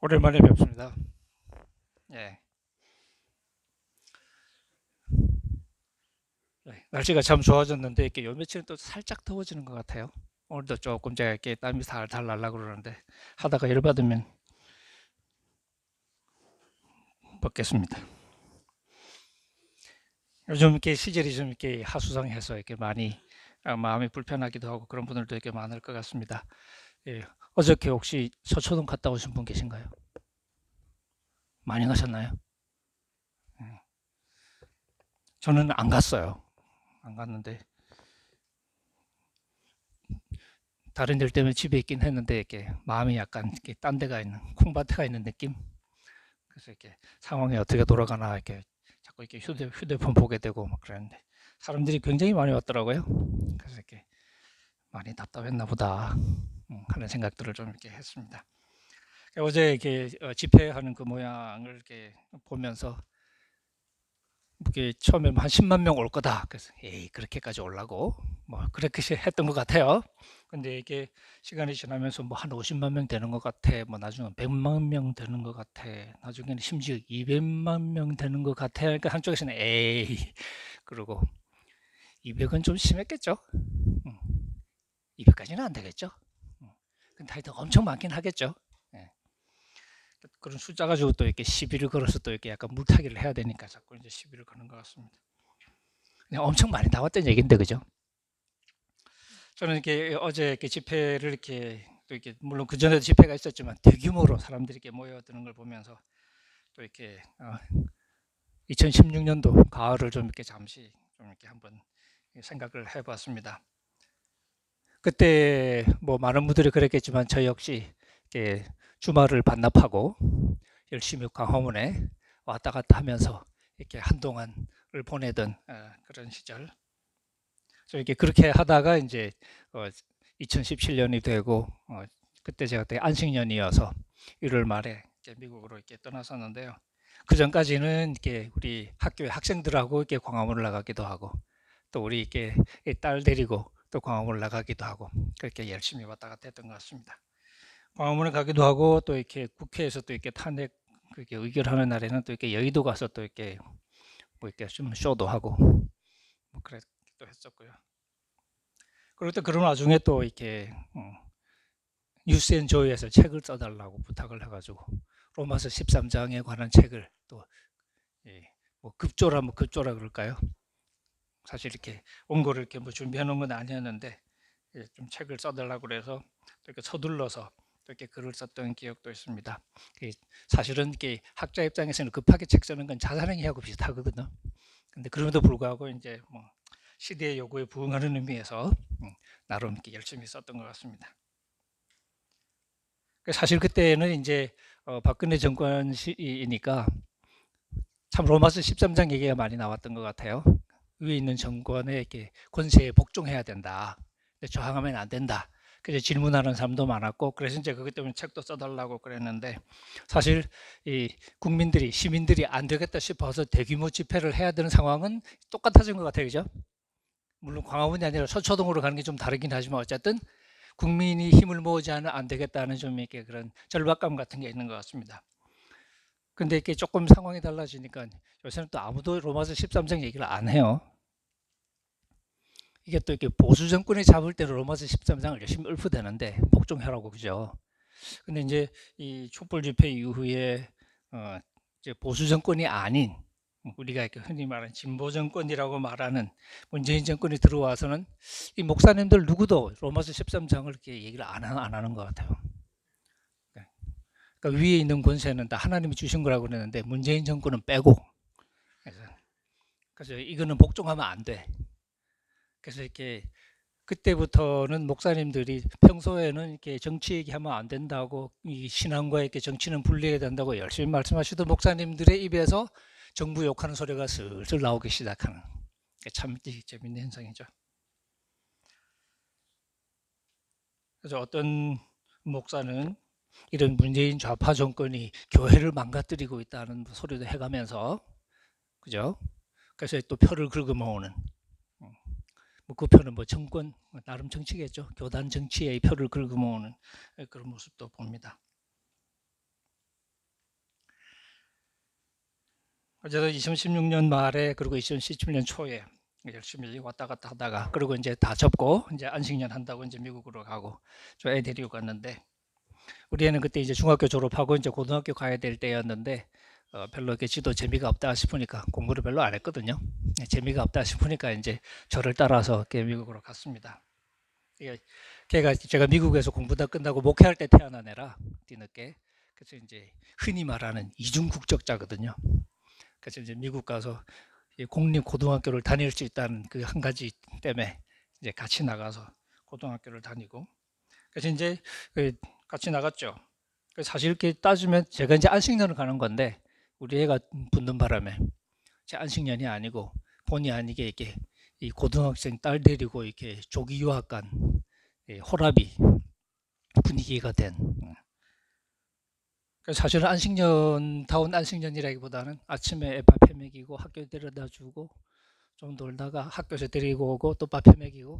오랜만에 뵙습니다. 예. 날씨가 참 좋아졌는데 이렇게 요 며칠은 또 살짝 더워지는 것 같아요. 오늘도 조금 제가 이렇게 땀이 달달 날라 그러는데 하다가 열 받으면 벗겠습니다. 요즘 이렇게 시절이 좀 이렇게 하수상해서 이렇게 많이 마음이 불편하기도 하고 그런 분들도 이렇게 많을 것 같습니다. 예. 어저께 혹시 서초동 갔다 오신 분 계신가요? 많이 가셨나요? 예. 저는 안 갔어요. 안 갔는데 다른 일 때문에 집에 있긴 했는데 이렇게 마음이 약간 이렇게 딴 데가 있는 콩밭에가 있는 느낌? 그래서 이렇게 상황이 어떻게 돌아가나 이렇게 자꾸 이렇게 휴대폰 보게 되고 막 그랬는데 사람들이 굉장히 많이 왔더라고요. 그래서 이렇게 많이 답답했나 보다 하는 생각들을 좀 이렇게 했습니다. 어제 이렇게 집회하는 그 모양을 이렇게 보면서 이게 처음에 한 10만 명 올 거다. 그래서 에이 그렇게까지 올라고 뭐 그렇게 했던 것 같아요. 근데 이게 시간이 지나면서 뭐 한 50만 명 되는 것 같아. 뭐 나중에 100만 명 되는 것 같아. 나중에는 심지어 200만 명 되는 것 같아. 그러니까 한쪽에서는 에이 그러고 200은 좀 심했겠죠. 200까지는 안 되겠죠. 근데 하여튼 엄청 많긴 하겠죠. 예. 그런 숫자 가지고 또 이렇게 시비를 걸어서 또 이렇게 약간 물타기를 해야 되니까 자꾸 이제 시비를 거는 것 같습니다. 그냥 엄청 많이 나왔던 얘기인데 그죠? 저는 이렇게 어제 이렇게 집회를 이렇게 또 이렇게 물론 그 전에도 집회가 있었지만 대규모로 사람들이 이렇게 모여드는 걸 보면서 또 이렇게 2016년도 가을을 좀 이렇게 잠시 좀 이렇게 한번 생각을 해봤습니다. 그때 뭐 많은 분들이 그랬겠지만 저 역시 이렇게 주말을 반납하고 열심히 광화문에 왔다 갔다 하면서 이렇게 한동안을 보내던 그런 시절. 이렇게 그렇게 하다가 이제 2017년이 되고 그때 제가 그때 안식년이어서 1월 말에 이렇게 미국으로 이렇게 떠났었는데요. 그 전까지는 이렇게 우리 학교의 학생들하고 이렇게 광화문을 나가기도 하고 또 우리 이렇게 딸 데리고 또 광화문을 나가기도 하고 그렇게 열심히 왔다 갔다 했던 것 같습니다. 광화문에 가기도 하고 또 이렇게 국회에서 또 이렇게 탄핵 그렇게 의결하는 날에는 또 이렇게 여의도 가서 또 이렇게 뭐 이렇게 좀 쇼도 하고 뭐 그랬기도 했었고요. 그럴 때 그런 와중에 또 이렇게 뉴스앤조이에서 책을 써달라고 부탁을 해가지고 로마서 13장에 관한 책을 또 예, 뭐 급조라면 급조라 그럴까요? 사실 이렇게 원고를 이렇게 뭐 준비해 놓은 건 아니었는데 예, 좀 책을 써달라고 그래서 또 이렇게 서둘러서 또 이렇게 글을 썼던 기억도 있습니다. 사실은 이렇게 학자 입장에서는 급하게 책 쓰는 건 자살행위하고 비슷하거든요. 근데 그럼에도 불구하고 이제 뭐 시대의 요구에 부응하는 의미에서 나름 이렇게 열심히 썼던 것 같습니다. 사실 그때는 이제 박근혜 정권이니까 참 로마서 13장 얘기가 많이 나왔던 것 같아요. 위에 있는 정권의 이렇게 권세에 복종해야 된다. 저항하면 안 된다. 그래서 질문하는 사람도 많았고 그래서 이제 그것 때문에 책도 써달라고 그랬는데 사실 이 국민들이 시민들이 안 되겠다 싶어서 대규모 집회를 해야 되는 상황은 똑같아진 것 같아요, 그죠? 물론 광화문이 아니라 서초동으로 가는 게 좀 다르긴 하지만 어쨌든 국민이 힘을 모으지 않으면 안 되겠다는 좀 이렇게 그런 절박감 같은 게 있는 것 같습니다. 근데 이렇게 조금 상황이 달라지니까 요새는 또 아무도 로마서 13장 얘기를 안 해요. 이게 또 이렇게 보수 정권이 잡을 때는 로마서 13장을 열심히 읊어대는데 복종하라고 그죠. 근데 이제 이 촛불 집회 이후에 이제 보수 정권이 아닌 우리가 이렇게 흔히 말하는 진보 정권이라고 말하는 문재인 정권이 들어와서는 이 목사님들 누구도 로마서 13장을 이렇게 얘기를 안 하는 것 같아요. 그러니까 위에 있는 권세는 다 하나님이 주신 거라고 그러는데 문재인 정권은 빼고 그래서, 그래서 이거는 복종하면 안 돼. 그래서 이렇게 그때부터는 목사님들이 평소에는 이렇게 정치 얘기하면 안 된다고 이 신앙과 이렇게 정치는 분리해야 된다고 열심히 말씀하시던 목사님들의 입에서 정부 욕하는 소리가 슬슬 나오기 시작하는 참 재밌는 현상이죠. 그래서 어떤 목사는 이런 문재인 좌파 정권이 교회를 망가뜨리고 있다는 소리도 해가면서 그죠? 그래서 또 표를 긁어모으는 뭐그 표는 뭐 정권 나름 정치겠죠. 교단 정치의 표를 긁어모으는 그런 모습도 봅니다. 어제도 2016년 말에 그리고 2017년 초에 열심히 왔다 갔다 하다가 그리고 이제 다 접고 이제 안식년 한다고 이제 미국으로 가고 저 애 데리고 갔는데 우리 애는 그때 이제 중학교 졸업하고 이제 고등학교 가야 될 때였는데 별로 이렇게 지도 재미가 없다 싶으니까 공부를 별로 안 했거든요. 재미가 없다 싶으니까 이제 저를 따라서 이렇게 미국으로 갔습니다. 이게 걔가 제가 미국에서 공부 다 끝나고 목회할 때 태어난 애라 뒤늦게 그래서 이제 흔히 말하는 이중 국적자거든요. 그래서 이제 미국 가서 공립 고등학교를 다닐 수 있다는 그 한 가지 때문에 이제 같이 나가서 고등학교를 다니고 그래서 이제 그 같이 나갔죠. 사실 이렇게 따지면 제가 이제 안식년을 가는 건데 우리 애가 붙는 바람에 제 안식년이 아니고 본의 아니게 이렇게 이 고등학생 딸 데리고 이렇게 조기 유학 간 호랍이 분위기가 된 사실은 안식년다운 안식년이라기보다는 아침에 애 밥 해먹이고 학교 데려다 주고 좀 놀다가 학교에서 데리고 오고 또 밥 해먹이고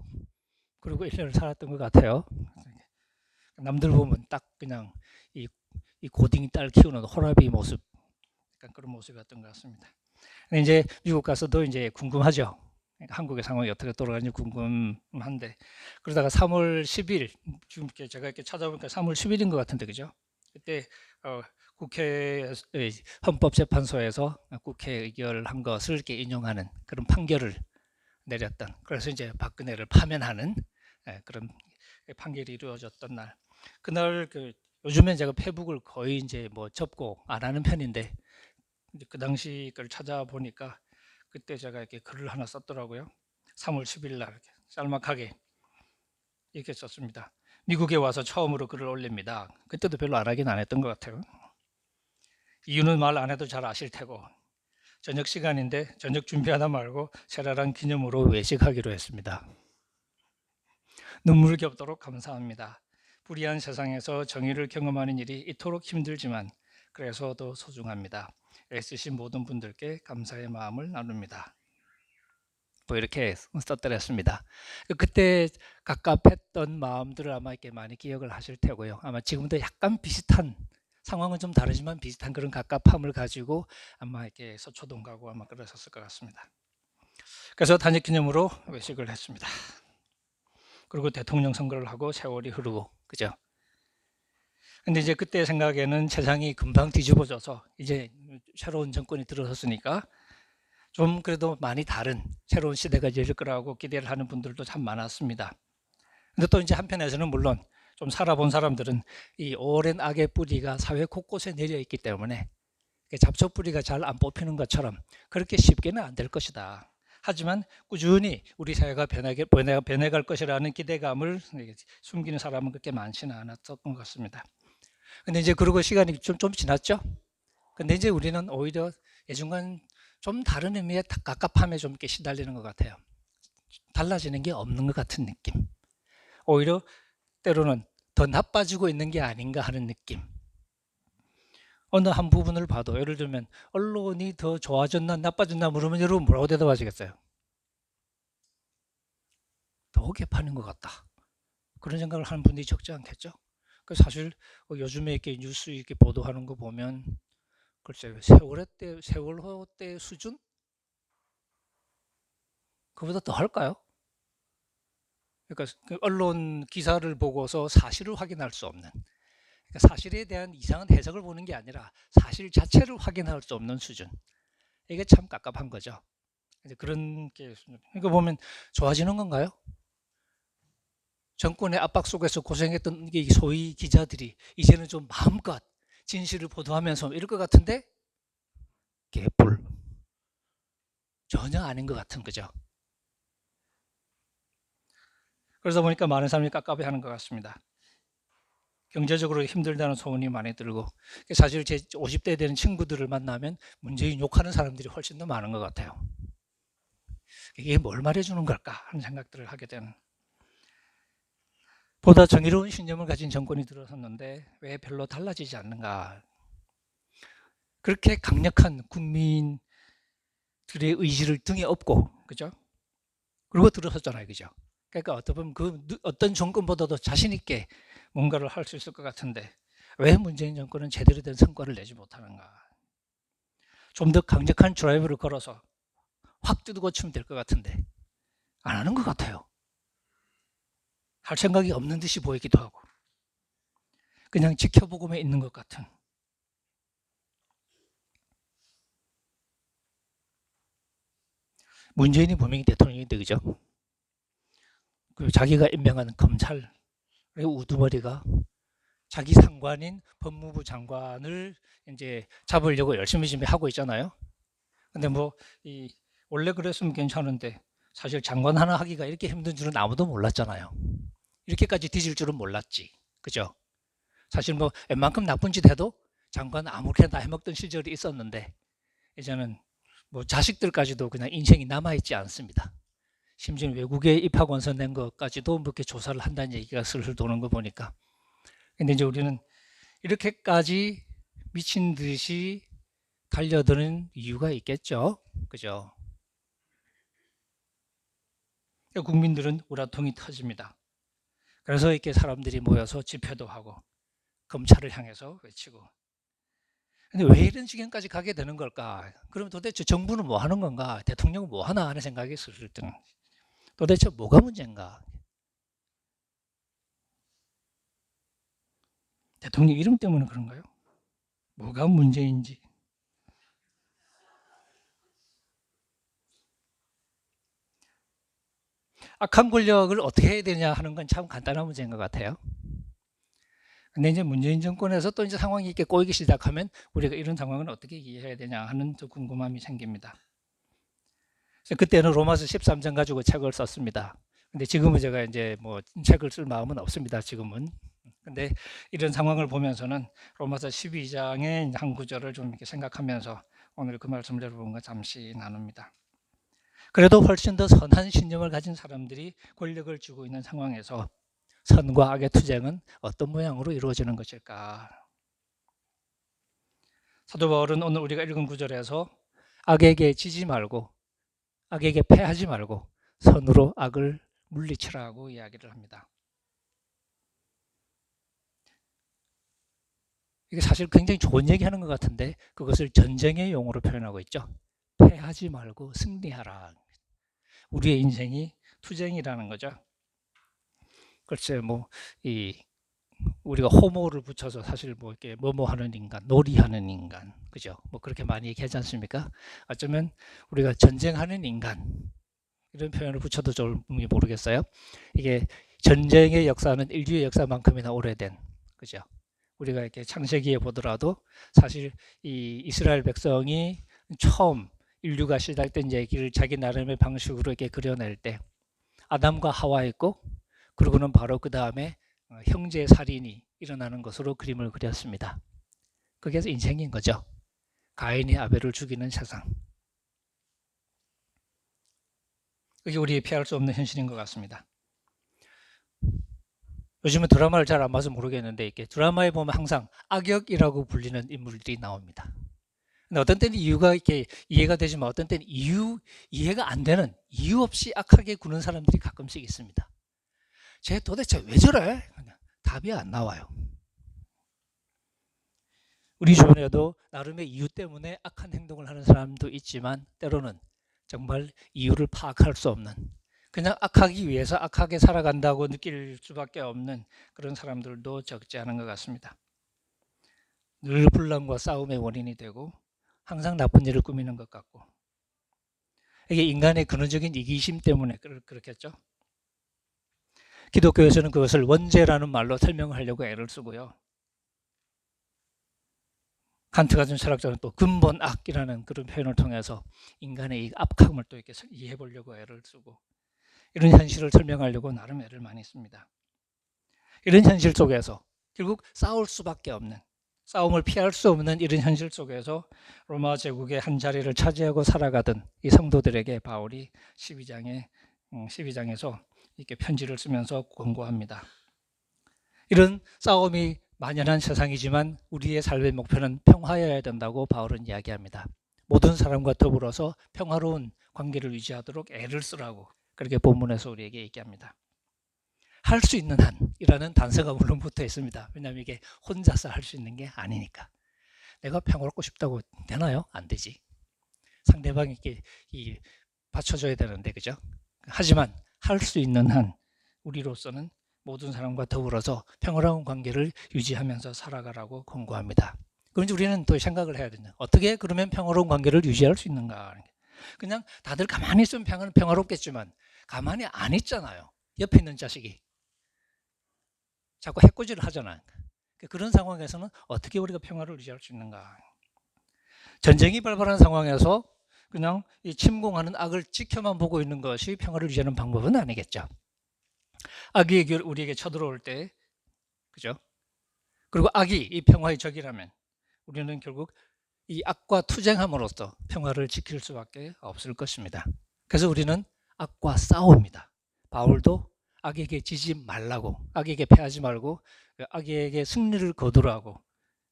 그리고 1년을 살았던 것 같아요. 남들 보면 딱 그냥 이, 이 고딩 딸 키우는 호랍이 모습 약간 그런 모습이었던 것 같습니다. 근데 이제 미국 가서도 이제 궁금하죠. 한국의 상황이 어떻게 돌아가는지 궁금한데 그러다가 3월 10일 지금 제가 이렇게 찾아보니까 3월 10일인 것 같은데 그죠? 그때 국회 헌법재판소에서 국회 의결한 것을 이렇게 인용하는 그런 판결을 내렸던 그래서 이제 박근혜를 파면하는 그런 판결이 이루어졌던 날 그날 요즘엔 제가 페북을 거의 이제 뭐 접고 안 하는 편인데 이제 그 당시 걸 찾아보니까 그때 제가 이렇게 글을 하나 썼더라고요. 3월 10일 날 이렇게 짤막하게 이렇게 썼습니다. 미국에 와서 처음으로 글을 올립니다. 그때도 별로 안 하긴 안 했던 것 같아요. 이유는 말 안 해도 잘 아실 테고 저녁 시간인데 저녁 준비하다 말고 세라랑 기념으로 외식하기로 했습니다. 눈물겹도록 감사합니다. 불의한 세상에서 정의를 경험하는 일이 이토록 힘들지만 그래서 더 소중합니다. 애쓰신 모든 분들께 감사의 마음을 나눕니다. 뭐 이렇게 썼더랬습니다. 그때 갑갑했던 마음들을 아마 이렇게 많이 기억을 하실 테고요. 아마 지금도 약간 비슷한 상황은 좀 다르지만 비슷한 그런 갑갑함을 가지고 아마 이렇게 서초동 가고 아마 그러셨을 것 같습니다. 그래서 단식 기념으로 외식을 했습니다. 그리고 대통령 선거를 하고 세월이 흐르고 그죠? 근데 이제 그때 생각에는 세상이 금방 뒤집어져서 이제 새로운 정권이 들어섰으니까 좀 그래도 많이 다른 새로운 시대가 열릴 거라고 기대를 하는 분들도 참 많았습니다. 근데 또 이제 한편에서는 물론 좀 살아본 사람들은 이 오랜 악의 뿌리가 사회 곳곳에 내려 있기 때문에 잡초 뿌리가 잘 안 뽑히는 것처럼 그렇게 쉽게는 안 될 것이다. 하지만 꾸준히 우리 사회가 변해갈 것이라는 기대감을 숨기는 사람은 그렇게 많지는 않았던 것 같습니다. 근데 이제 그러고 시간이 좀 지났죠. 근데 이제 우리는 오히려 예전과는 좀 다른 의미의 갑갑함에 좀 이렇게 시달리는 것 같아요. 달라지는 게 없는 것 같은 느낌. 오히려 때로는 더 나빠지고 있는 게 아닌가 하는 느낌. 어느 한 부분을 봐도 예를 들면 언론이 더 좋아졌나 나빠졌나 물으면 여러분 뭐라고 대답하시겠어요? 더 개판인 것 같다. 그런 생각을 하는 분들이 적지 않겠죠? 사실 요즘에 이렇게 뉴스 이렇게 보도하는 거 보면 글쎄요 세월호 때 수준? 그보다 더 할까요? 그러니까 그 언론 기사를 보고서 사실을 확인할 수 없는 그러니까 사실에 대한 이상한 해석을 보는 게 아니라 사실 자체를 확인할 수 없는 수준. 이게 참 깝깝한 거죠. 이제 그런 게 그러니까 보면 좋아지는 건가요? 정권의 압박 속에서 고생했던 소위 기자들이 이제는 좀 마음껏 진실을 보도하면서 이럴 것 같은데 개뿔 전혀 아닌 것 같은 거죠. 그러다 보니까 많은 사람이 깝깝해하는 것 같습니다. 경제적으로 힘들다는 소문이 많이 들고 사실 제 50대 되는 친구들을 만나면 문재인 욕하는 사람들이 훨씬 더 많은 것 같아요. 이게 뭘 말해주는 걸까 하는 생각들을 하게 되는 보다 정의로운 신념을 가진 정권이 들어섰는데 왜 별로 달라지지 않는가 그렇게 강력한 국민들의 의지를 등에 업고 그죠? 그리고 들어섰잖아요 그죠? 그러니까 어떻게 보면 그 어떤 정권보다도 자신 있게 뭔가를 할 수 있을 것 같은데 왜 문재인 정권은 제대로 된 성과를 내지 못하는가 좀 더 강력한 드라이브를 걸어서 확 뜯고 치면 될 것 같은데 안 하는 것 같아요. 할 생각이 없는 듯이 보이기도 하고 그냥 지켜보고만 있는 것 같은. 문재인이 분명히 대통령인데 그죠? 그리고 자기가 임명하는 검찰 우두머리가 자기 상관인 법무부 장관을 이제 잡으려고 열심히 지금 하고 있잖아요. 근데 뭐 원래 그랬으면 괜찮은데 사실 장관 하나 하기가 이렇게 힘든 줄은 아무도 몰랐잖아요. 이렇게까지 뒤질 줄은 몰랐지. 그죠? 사실 뭐 웬만큼 나쁜 짓 해도 장관 아무렇게나 다 해먹던 시절이 있었는데 이제는 뭐 자식들까지도 그냥 인생이 남아있지 않습니다. 심지어 외국에 입학원서 낸 것까지도 뭐 이렇게 조사를 한다는 얘기가 슬슬 도는 거 보니까. 근데 이제 우리는 이렇게까지 미친 듯이 달려드는 이유가 있겠죠. 그죠? 국민들은 우라통이 터집니다. 그래서 이렇게 사람들이 모여서 집회도 하고 검찰을 향해서 외치고. 근데 왜 이런 지경까지 가게 되는 걸까? 그럼 도대체 정부는 뭐 하는 건가? 대통령은 뭐 하나 하는 생각이 있을 때는 도대체 뭐가 문제인가? 대통령 이름 때문에 그런가요? 뭐가 문제인지. 악한 권력을 어떻게 해야 되냐 하는 건 참 간단한 문제인 것 같아요. 근데 이제 문재인 정권에서 또 이제 상황이 이렇게 꼬이기 시작하면 우리가 이런 상황을 어떻게 이해해야 되냐 하는 또 궁금함이 생깁니다. 그래서 그때는 로마서 13장 가지고 책을 썼습니다. 근데 지금은 제가 이제 뭐 책을 쓸 마음은 없습니다. 지금은. 근데 이런 상황을 보면서는 로마서 12장의 한 구절을 좀 이렇게 생각하면서 오늘 그 말씀을 여러분과 잠시 나눕니다. 그래도 훨씬 더 선한 신념을 가진 사람들이 권력을 쥐고 있는 상황에서 선과 악의 투쟁은 어떤 모양으로 이루어지는 것일까? 사도 바울은 오늘 우리가 읽은 구절에서 악에게 지지 말고 악에게 패하지 말고 선으로 악을 물리치라고 이야기를 합니다. 이게 사실 굉장히 좋은 얘기하는 것 같은데 그것을 전쟁의 용어로 표현하고 있죠. 패하지 말고 승리하라. 우리의 인생이 투쟁이라는 거죠. 글쎄 우리가 호모를 붙여서 사실 뭐 이렇게 뭐뭐 하는 인간, 놀이하는 인간, 그죠? 뭐 그렇게 많이 얘기하지 않습니까? 어쩌면 우리가 전쟁하는 인간 이런 표현을 붙여도 좋을지 모르겠어요. 이게 전쟁의 역사는 인류의 역사만큼이나 오래된, 그죠? 우리가 이렇게 창세기에 보더라도 사실 이 이스라엘 백성이 처음 인류가 시작된 얘기를 자기 나름의 방식으로 이렇게 그려낼 때 아담과 하와 있고 그러고는 바로 그 다음에 형제 살인이 일어나는 것으로 그림을 그렸습니다. 그게 인생인 거죠. 가인이 아벨을 죽이는 세상. 그게 우리 피할 수 없는 현실인 것 같습니다. 요즘은 드라마를 잘 안 봐서 모르겠는데 이렇게 드라마에 보면 항상 악역이라고 불리는 인물들이 나옵니다. 근데 어떤 때는 이유가 이렇게 이해가 되지만 어떤 때는 이해가 안 되는 이유 없이 악하게 구는 사람들이 가끔씩 있습니다. 쟤 도대체 왜 저래? 답이 안 나와요. 우리 주변에도 나름의 이유 때문에 악한 행동을 하는 사람도 있지만 때로는 정말 이유를 파악할 수 없는 그냥 악하기 위해서 악하게 살아간다고 느낄 수밖에 없는 그런 사람들도 적지 않은 것 같습니다. 늘 분란과 싸움의 원인이 되고 항상 나쁜 일을 꾸미는 것 같고 이게 인간의 근원적인 이기심 때문에 그렇겠죠. 기독교에서는 그것을 원죄라는 말로 설명하려고 애를 쓰고요. 칸트 같은 철학자는 또 근본악이라는 그런 표현을 통해서 인간의 이 악함을 또 이렇게 이해해 보려고 애를 쓰고 이런 현실을 설명하려고 나름 애를 많이 씁니다. 이런 현실 속에서 결국 싸울 수밖에 없는 싸움을 피할 수 없는 이런 현실 속에서 로마 제국의 한 자리를 차지하고 살아가던 이 성도들에게 바울이 12장에서 이렇게 편지를 쓰면서 권고합니다. 이런 싸움이 만연한 세상이지만 우리의 삶의 목표는 평화여야 된다고 바울은 이야기합니다. 모든 사람과 더불어서 평화로운 관계를 유지하도록 애를 쓰라고 그렇게 본문에서 우리에게 얘기합니다. 할 수 있는 한이라는 단서가 물론 붙어 있습니다. 왜냐하면 이게 혼자서 할 수 있는 게 아니니까. 내가 평화롭고 싶다고 되나요? 안 되지. 상대방이 이렇게 받쳐줘야 되는데, 그죠? 하지만 할 수 있는 한 우리로서는 모든 사람과 더불어서 평화로운 관계를 유지하면서 살아가라고 권고합니다. 그럼 이제 우리는 또 생각을 해야 된다. 어떻게 그러면 평화로운 관계를 유지할 수 있는가? 그냥 다들 가만히 있으면 평화롭겠지만 가만히 안 있잖아요. 옆에 있는 자식이 자꾸 해코지를 하잖아요. 그런 상황에서는 어떻게 우리가 평화를 유지할 수 있는가? 전쟁이 발발한 상황에서 그냥 이 침공하는 악을 지켜만 보고 있는 것이 평화를 유지하는 방법은 아니겠죠. 악이 우리에게 쳐들어올 때, 그죠? 그리고 악이 이 평화의 적이라면 우리는 결국 이 악과 투쟁함으로써 평화를 지킬 수밖에 없을 것입니다. 그래서 우리는 악과 싸웁니다. 바울도 악에게 지지 말라고, 악에게 패하지 말고 악에게 승리를 거두라고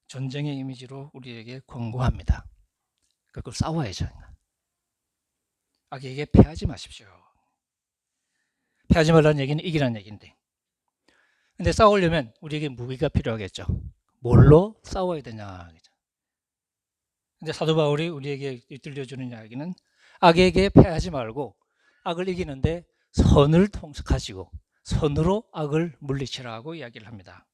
전쟁의 이미지로 우리에게 권고합니다. 그걸 싸워야죠. 악에게 패하지 마십시오. 패하지 말라는 얘기는 이기라는 얘기인데, 근데 싸우려면 우리에게 무기가 필요하겠죠. 뭘로 싸워야 되냐. 근데 사도 바울이 우리에게 들려주는 이야기는 악에게 패하지 말고 악을 이기는데 선을 가지고 선으로 악을 물리치라고 이야기를 합니다.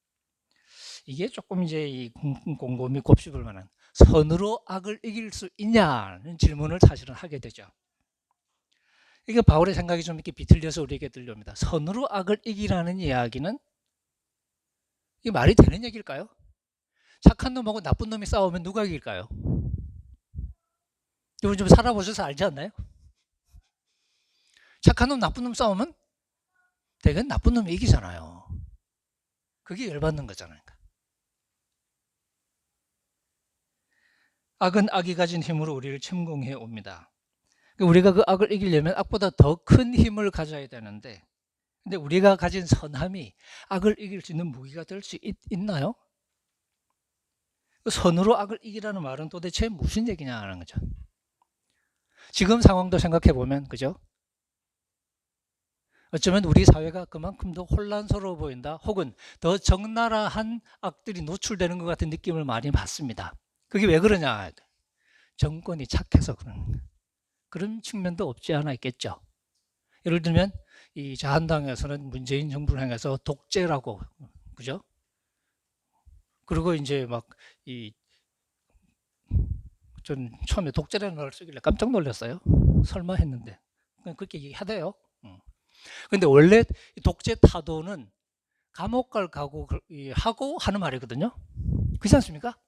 이게 조금 이제 이 곰곰이 곱씹을 만한, 선으로 악을 이길 수 있냐는 질문을 사실은 하게 되죠. 이게 바울의 생각이 좀 이렇게 비틀려서 우리에게 들려옵니다. 선으로 악을 이기라는 이야기는 이게 말이 되는 얘기일까요? 착한 놈하고 나쁜 놈이 싸우면 누가 이길까요? 여러분 좀 살아보셔서 알지 않나요? 착한 놈, 나쁜 놈 싸우면 대개 나쁜 놈이 이기잖아요. 그게 열받는 거잖아요. 악은 악이 가진 힘으로 우리를 침공해 옵니다. 우리가 그 악을 이기려면 악보다 더 큰 힘을 가져야 되는데, 근데 우리가 가진 선함이 악을 이길 수 있는 무기가 될 수 있나요? 선으로 악을 이기라는 말은 도대체 무슨 얘기냐 하는 거죠. 지금 상황도 생각해 보면, 그죠? 어쩌면 우리 사회가 그만큼 더 혼란스러워 보인다, 혹은 더 적나라한 악들이 노출되는 것 같은 느낌을 많이 받습니다. 그게 왜 그러냐? 정권이 착해서 그런 측면도 없지 않아 있겠죠. 예를 들면 이 자한당에서는 문재인 정부를 향해서 독재라고, 그죠? 그리고 이제 막 전 처음에 독재라는 말을 쓰길래 깜짝 놀랐어요. 설마 했는데 그냥 그렇게 얘기하대요. 근데 원래 독재 타도는 감옥 갈 각오하고 하는 말이거든요. 그렇지 않습니까?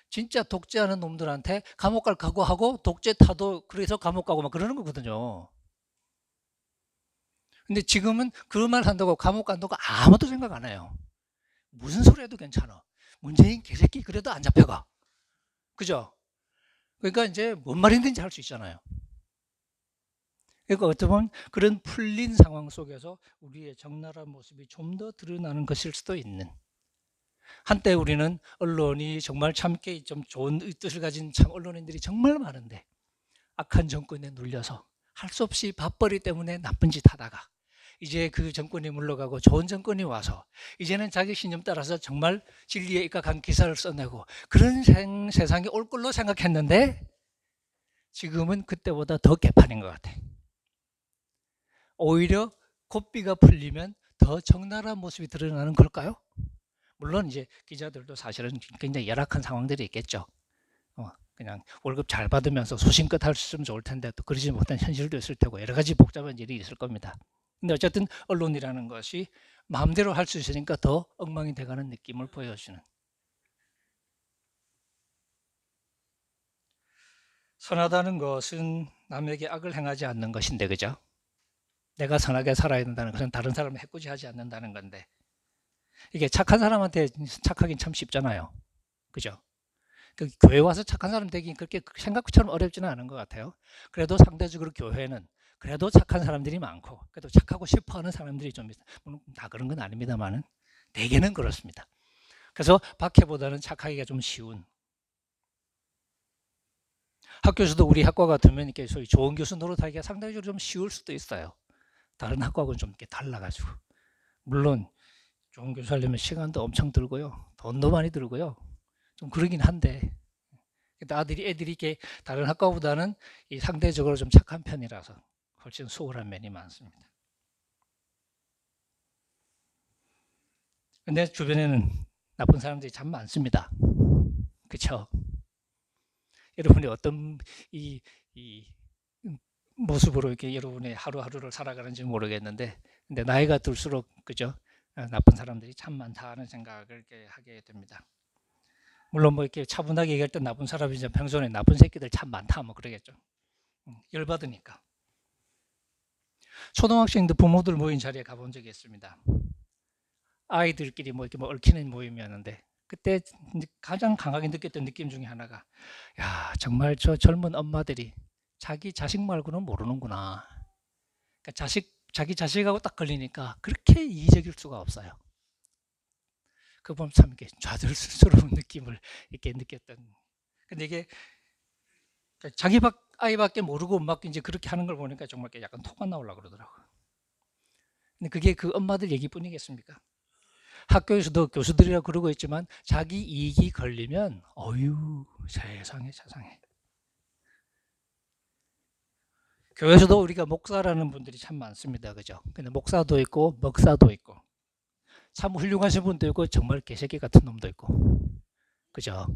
진짜 독재하는 놈들한테 감옥 갈 각오하고 독재 타도 그래서 감옥 가고 막 그러는 거거든요. 근데 지금은 그 말 한다고 감옥 간다고 아무도 생각 안 해요. 무슨 소리 해도 괜찮아. 문재인 개새끼 그래도 안 잡혀가. 그죠? 그러니까 이제 뭔 말인지 할 수 있잖아요. 그러니까 어떻게 보면 그런 풀린 상황 속에서 우리의 적나라한 모습이 좀 더 드러나는 것일 수도 있는. 한때 우리는 언론이 정말 참게 좀 좋은 뜻을 가진 참 언론인들이 정말 많은데 악한 정권에 눌려서 할 수 없이 밥벌이 때문에 나쁜 짓 하다가 이제 그 정권이 물러가고 좋은 정권이 와서 이제는 자기 신념 따라서 정말 진리에 입각한 기사를 써내고 그런 세상이 올 걸로 생각했는데 지금은 그때보다 더 개판인 것 같아. 오히려 고삐가 풀리면 더 적나라한 모습이 드러나는 걸까요? 물론 이제 기자들도 사실은 굉장히 열악한 상황들이 있겠죠. 그냥 월급 잘 받으면서 소신껏 할 수 있으면 좋을 텐데 또 그러지 못한 현실도 있을 테고 여러 가지 복잡한 일이 있을 겁니다. 근데 어쨌든 언론이라는 것이 마음대로 할 수 있으니까 더 엉망이 돼가는 느낌을 보여주는. 선하다는 것은 남에게 악을 행하지 않는 것인데, 그죠? 내가 선하게 살아야 된다는 것은 다른 사람을 해코지하지 않는다는 건데, 이게 착한 사람한테 착하긴 참 쉽잖아요. 그죠? 그 교회 와서 착한 사람 되긴 그렇게 생각처럼 어렵지는 않은 것 같아요. 그래도 상대적으로 교회는 그래도 착한 사람들이 많고 그래도 착하고 싶어하는 사람들이 좀 있어요. 물론 다 그런 건 아닙니다만은 대개는 그렇습니다. 그래서 박해보다는 착하기가 좀 쉬운. 학교에서도 우리 학과 같으면 이렇게 소위 좋은 교수 노릇하기가 상당히 좀 쉬울 수도 있어요. 다른 학과하고는 좀 이렇게 달라가지고. 물론 좋은 교수 하려면 시간도 엄청 들고요. 돈도 많이 들고요. 좀 그러긴 한데 근데 애들이 이렇게 다른 학과보다는 이 상대적으로 좀 착한 편이라서 훨씬 수월한 면이 많습니다. 근데 주변에는 나쁜 사람들이 참 많습니다. 그렇죠? 여러분이 어떤 이, 이 모습으로 이렇게 여러분의 하루하루를 살아가는지 모르겠는데, 근데 나이가 들수록 그죠? 나쁜 사람들이 참 많다는 생각을 이렇게 하게 됩니다. 물론 뭐 이렇게 차분하게 얘기할 때 나쁜 사람이죠. 평소에 나쁜 새끼들 참 많다 뭐 그러겠죠. 열받으니까. 초등학생들 부모들 모인 자리에 가본 적이 있습니다. 아이들끼리 뭐 이렇게 뭐 얽히는 모임이었는데 그때 가장 강하게 느꼈던 느낌 중에 하나가, 야 정말 저 젊은 엄마들이 자기 자식 말고는 모르는구나. 그러니까 자기 자식하고 딱 걸리니까 그렇게 이의적일 수가 없어요. 그 보면 참 이렇게 좌절스러운 느낌을 이렇게 느꼈던. 근데 이게 자기 아이밖에 모르고 막 이제 그렇게 하는 걸 보니까 정말 약간 토가 나오려고 그러더라고요. 근데 그게 그 엄마들 얘기뿐이겠습니까? 학교에서도 교수들이라 그러고 있지만 자기 이익이 걸리면 어유 세상에. 교회에서도 우리가 목사라는 분들이 참 많습니다. 그죠? 근데 목사도 있고 먹사도 있고 참 훌륭하신 분도 있고 정말 개새끼 같은 놈도 있고. 그죠?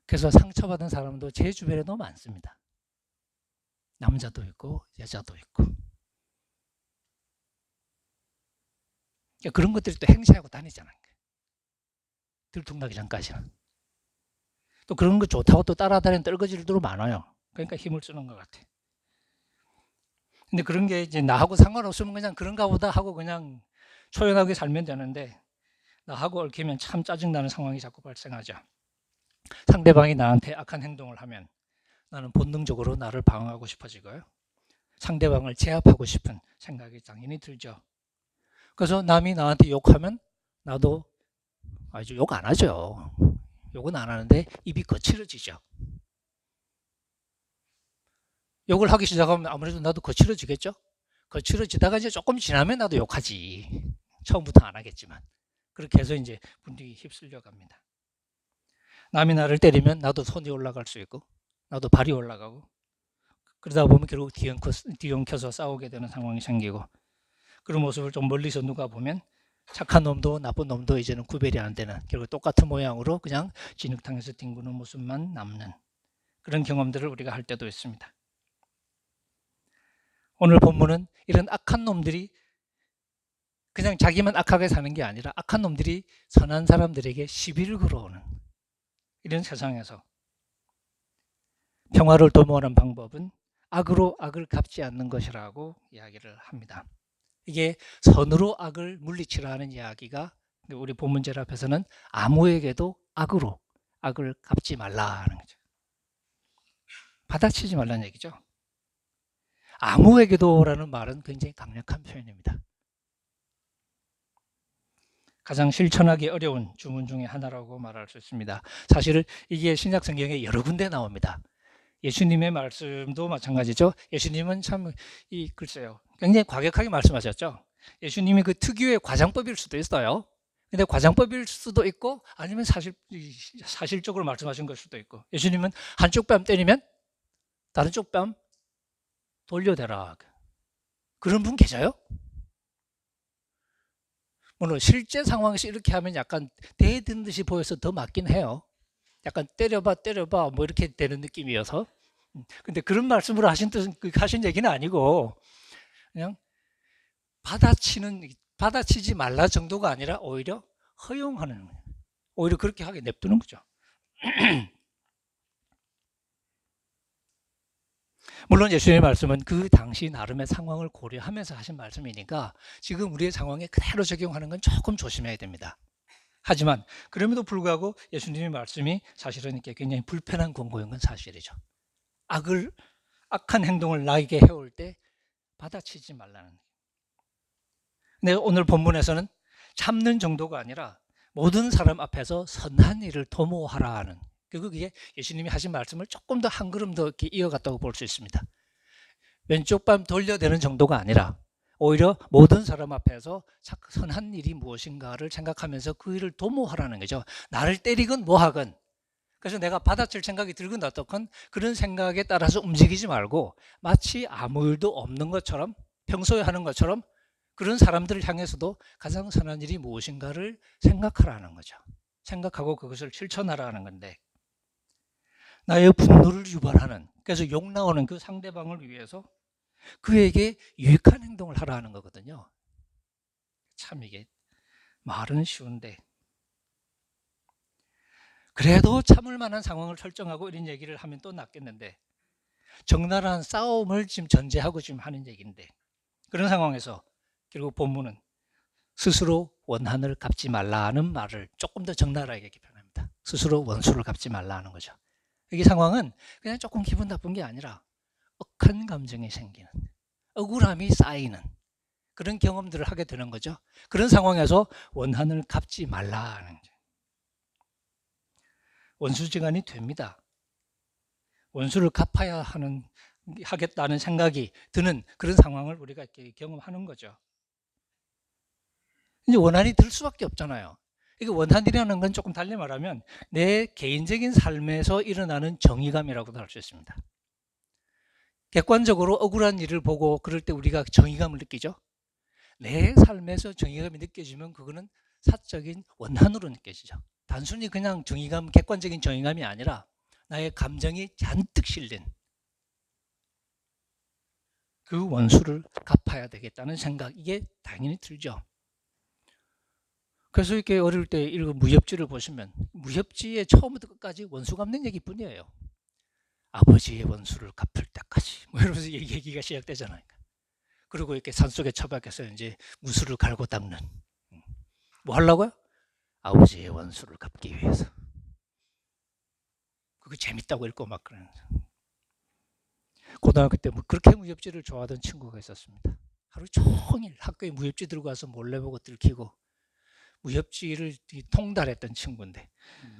그래서 상처받은 사람도 제 주변에 너무 많습니다. 남자도 있고 여자도 있고. 그런 것들이 또 행세하고 다니잖아요. 들통나기 전까지는. 또 그런 거 좋다고 또 따라다니는 떨거지들도 많아요. 그러니까 힘을 쓰는 것 같아. 근데 그런 게 이제 나하고 상관없으면 그냥 그런가 보다 하고 그냥 초연하게 살면 되는데, 나하고 얽히면 참 짜증나는 상황이 자꾸 발생하죠. 상대방이 나한테 악한 행동을 하면 나는 본능적으로 나를 방어하고 싶어지고요. 상대방을 제압하고 싶은 생각이 당연히 들죠. 그래서 남이 나한테 욕하면 나도 아주 욕 안 하죠. 욕은 안 하는데 입이 거칠어지죠. 욕을 하기 시작하면 아무래도 나도 거칠어지겠죠. 거칠어지다가 이제 조금 지나면 나도 욕하지. 처음부터 안 하겠지만. 그렇게 해서 이제 분위기 휩쓸려 갑니다. 남이 나를 때리면 나도 손이 올라갈 수 있고 나도 발이 올라가고, 그러다 보면 결국 뒤엉켜서 싸우게 되는 상황이 생기고, 그런 모습을 좀 멀리서 누가 보면 착한 놈도 나쁜 놈도 이제는 구별이 안 되는, 결국 똑같은 모양으로 그냥 진흙탕에서 뒹구는 모습만 남는 그런 경험들을 우리가 할 때도 있습니다. 오늘 본문은 이런 악한 놈들이 그냥 자기만 악하게 사는 게 아니라 악한 놈들이 선한 사람들에게 시비를 걸어오는 이런 세상에서 평화를 도모하는 방법은 악으로 악을 갚지 않는 것이라고 이야기를 합니다. 이게 선으로 악을 물리치라 하는 이야기가 우리 본문절 앞에서는 아무에게도 악으로 악을 갚지 말라는 거죠. 받아치지 말라는 얘기죠. 아무에게도라는 말은 굉장히 강력한 표현입니다. 가장 실천하기 어려운 주문 중에 하나라고 말할 수 있습니다. 사실 이게 신약 성경에 여러 군데 나옵니다. 예수님의 말씀도 마찬가지죠. 예수님은 참 글쎄요, 굉장히 과격하게 말씀하셨죠. 예수님이 그 특유의 과장법일 수도 있어요. 근데 과장법일 수도 있고 아니면 사실적으로 말씀하신 걸 수도 있고, 예수님은 한쪽 뺨 때리면 다른 쪽 뺨 돌려대라. 그런 분 계셔요? 물론 실제 상황에서 이렇게 하면 약간 대든 듯이 보여서 더 맞긴 해요. 약간 때려봐 뭐 이렇게 되는 느낌이어서. 근데 그런 말씀으로 하신 얘기는 아니고, 그냥 받아치지 말라 정도가 아니라 오히려 허용하는 거예요. 오히려 그렇게 하게 냅두는 거죠. 물론 예수님의 말씀은 그 당시 나름의 상황을 고려하면서 하신 말씀이니까 지금 우리의 상황에 그대로 적용하는 건 조금 조심해야 됩니다. 하지만 그럼에도 불구하고 예수님의 말씀이 사실은 이렇게 굉장히 불편한 권고인 건 사실이죠. 악한 행동을 나에게 해올 때 받아치지 말라는. 근데 오늘 본문에서는 참는 정도가 아니라 모든 사람 앞에서 선한 일을 도모하라 하는, 그게 예수님이 하신 말씀을 조금 더 한 걸음 더 이렇게 이어갔다고 볼 수 있습니다. 왼쪽 뺨 돌려대는 정도가 아니라 오히려 모든 사람 앞에서 선한 일이 무엇인가를 생각하면서 그 일을 도모하라는 거죠. 나를 때리건 뭐하건 그래서 내가 받아칠 생각이 들건 어떻건 그런 생각에 따라서 움직이지 말고 마치 아무 일도 없는 것처럼 평소에 하는 것처럼 그런 사람들을 향해서도 가장 선한 일이 무엇인가를 생각하라는 거죠. 생각하고 그것을 실천하라는 건데 나의 분노를 유발하는 그래서 욕 나오는 그 상대방을 위해서 그에게 유익한 행동을 하라는 거거든요. 참 이게 말은 쉬운데 그래도 참을 만한 상황을 설정하고 이런 얘기를 하면 또 낫겠는데 적나라한 싸움을 지금 전제하고 지금 하는 얘기인데 그런 상황에서 결국 본문은 스스로 원한을 갚지 말라는 말을 조금 더 적나라하게 표현합니다. 스스로 원수를 갚지 말라는 거죠. 이 상황은 그냥 조금 기분 나쁜 게 아니라 억한 감정이 생기는 억울함이 쌓이는 그런 경험들을 하게 되는 거죠. 그런 상황에서 원한을 갚지 말라는 거죠. 원수지간이 됩니다. 원수를 갚아야 하겠다는 생각이 드는 그런 상황을 우리가 이렇게 경험하는 거죠. 이제 원한이 들 수밖에 없잖아요. 이게 원한이라는 건 조금 달리 말하면 내 개인적인 삶에서 일어나는 정의감이라고도 할 수 있습니다. 객관적으로 억울한 일을 보고 그럴 때 우리가 정의감을 느끼죠. 내 삶에서 정의감이 느껴지면 그거는 사적인 원한으로 느껴지죠. 단순히 그냥 정의감, 객관적인 정의감이 아니라 나의 감정이 잔뜩 실린 그 원수를 갚아야 되겠다는 생각, 이게 당연히 들죠. 그래서 이렇게 어릴 때 읽은 무협지를 보시면 무협지의 처음부터 끝까지 원수 갚는 얘기뿐이에요. 아버지의 원수를 갚을 때까지 뭐 이러면서 얘기가 시작되잖아요. 그리고 이렇게 산속에 처박혀서 이제 무술을 갈고 닦는 뭐 하려고요? 아버지의 원수를 갚기 위해서. 그게 재밌다고 읽고 막 그러는. 고등학교 때 뭐 그렇게 무협지를 좋아하던 친구가 있었습니다. 하루 종일 학교에 무협지 들고 와서 몰래 보고 들키고 무협지를 통달했던 친구인데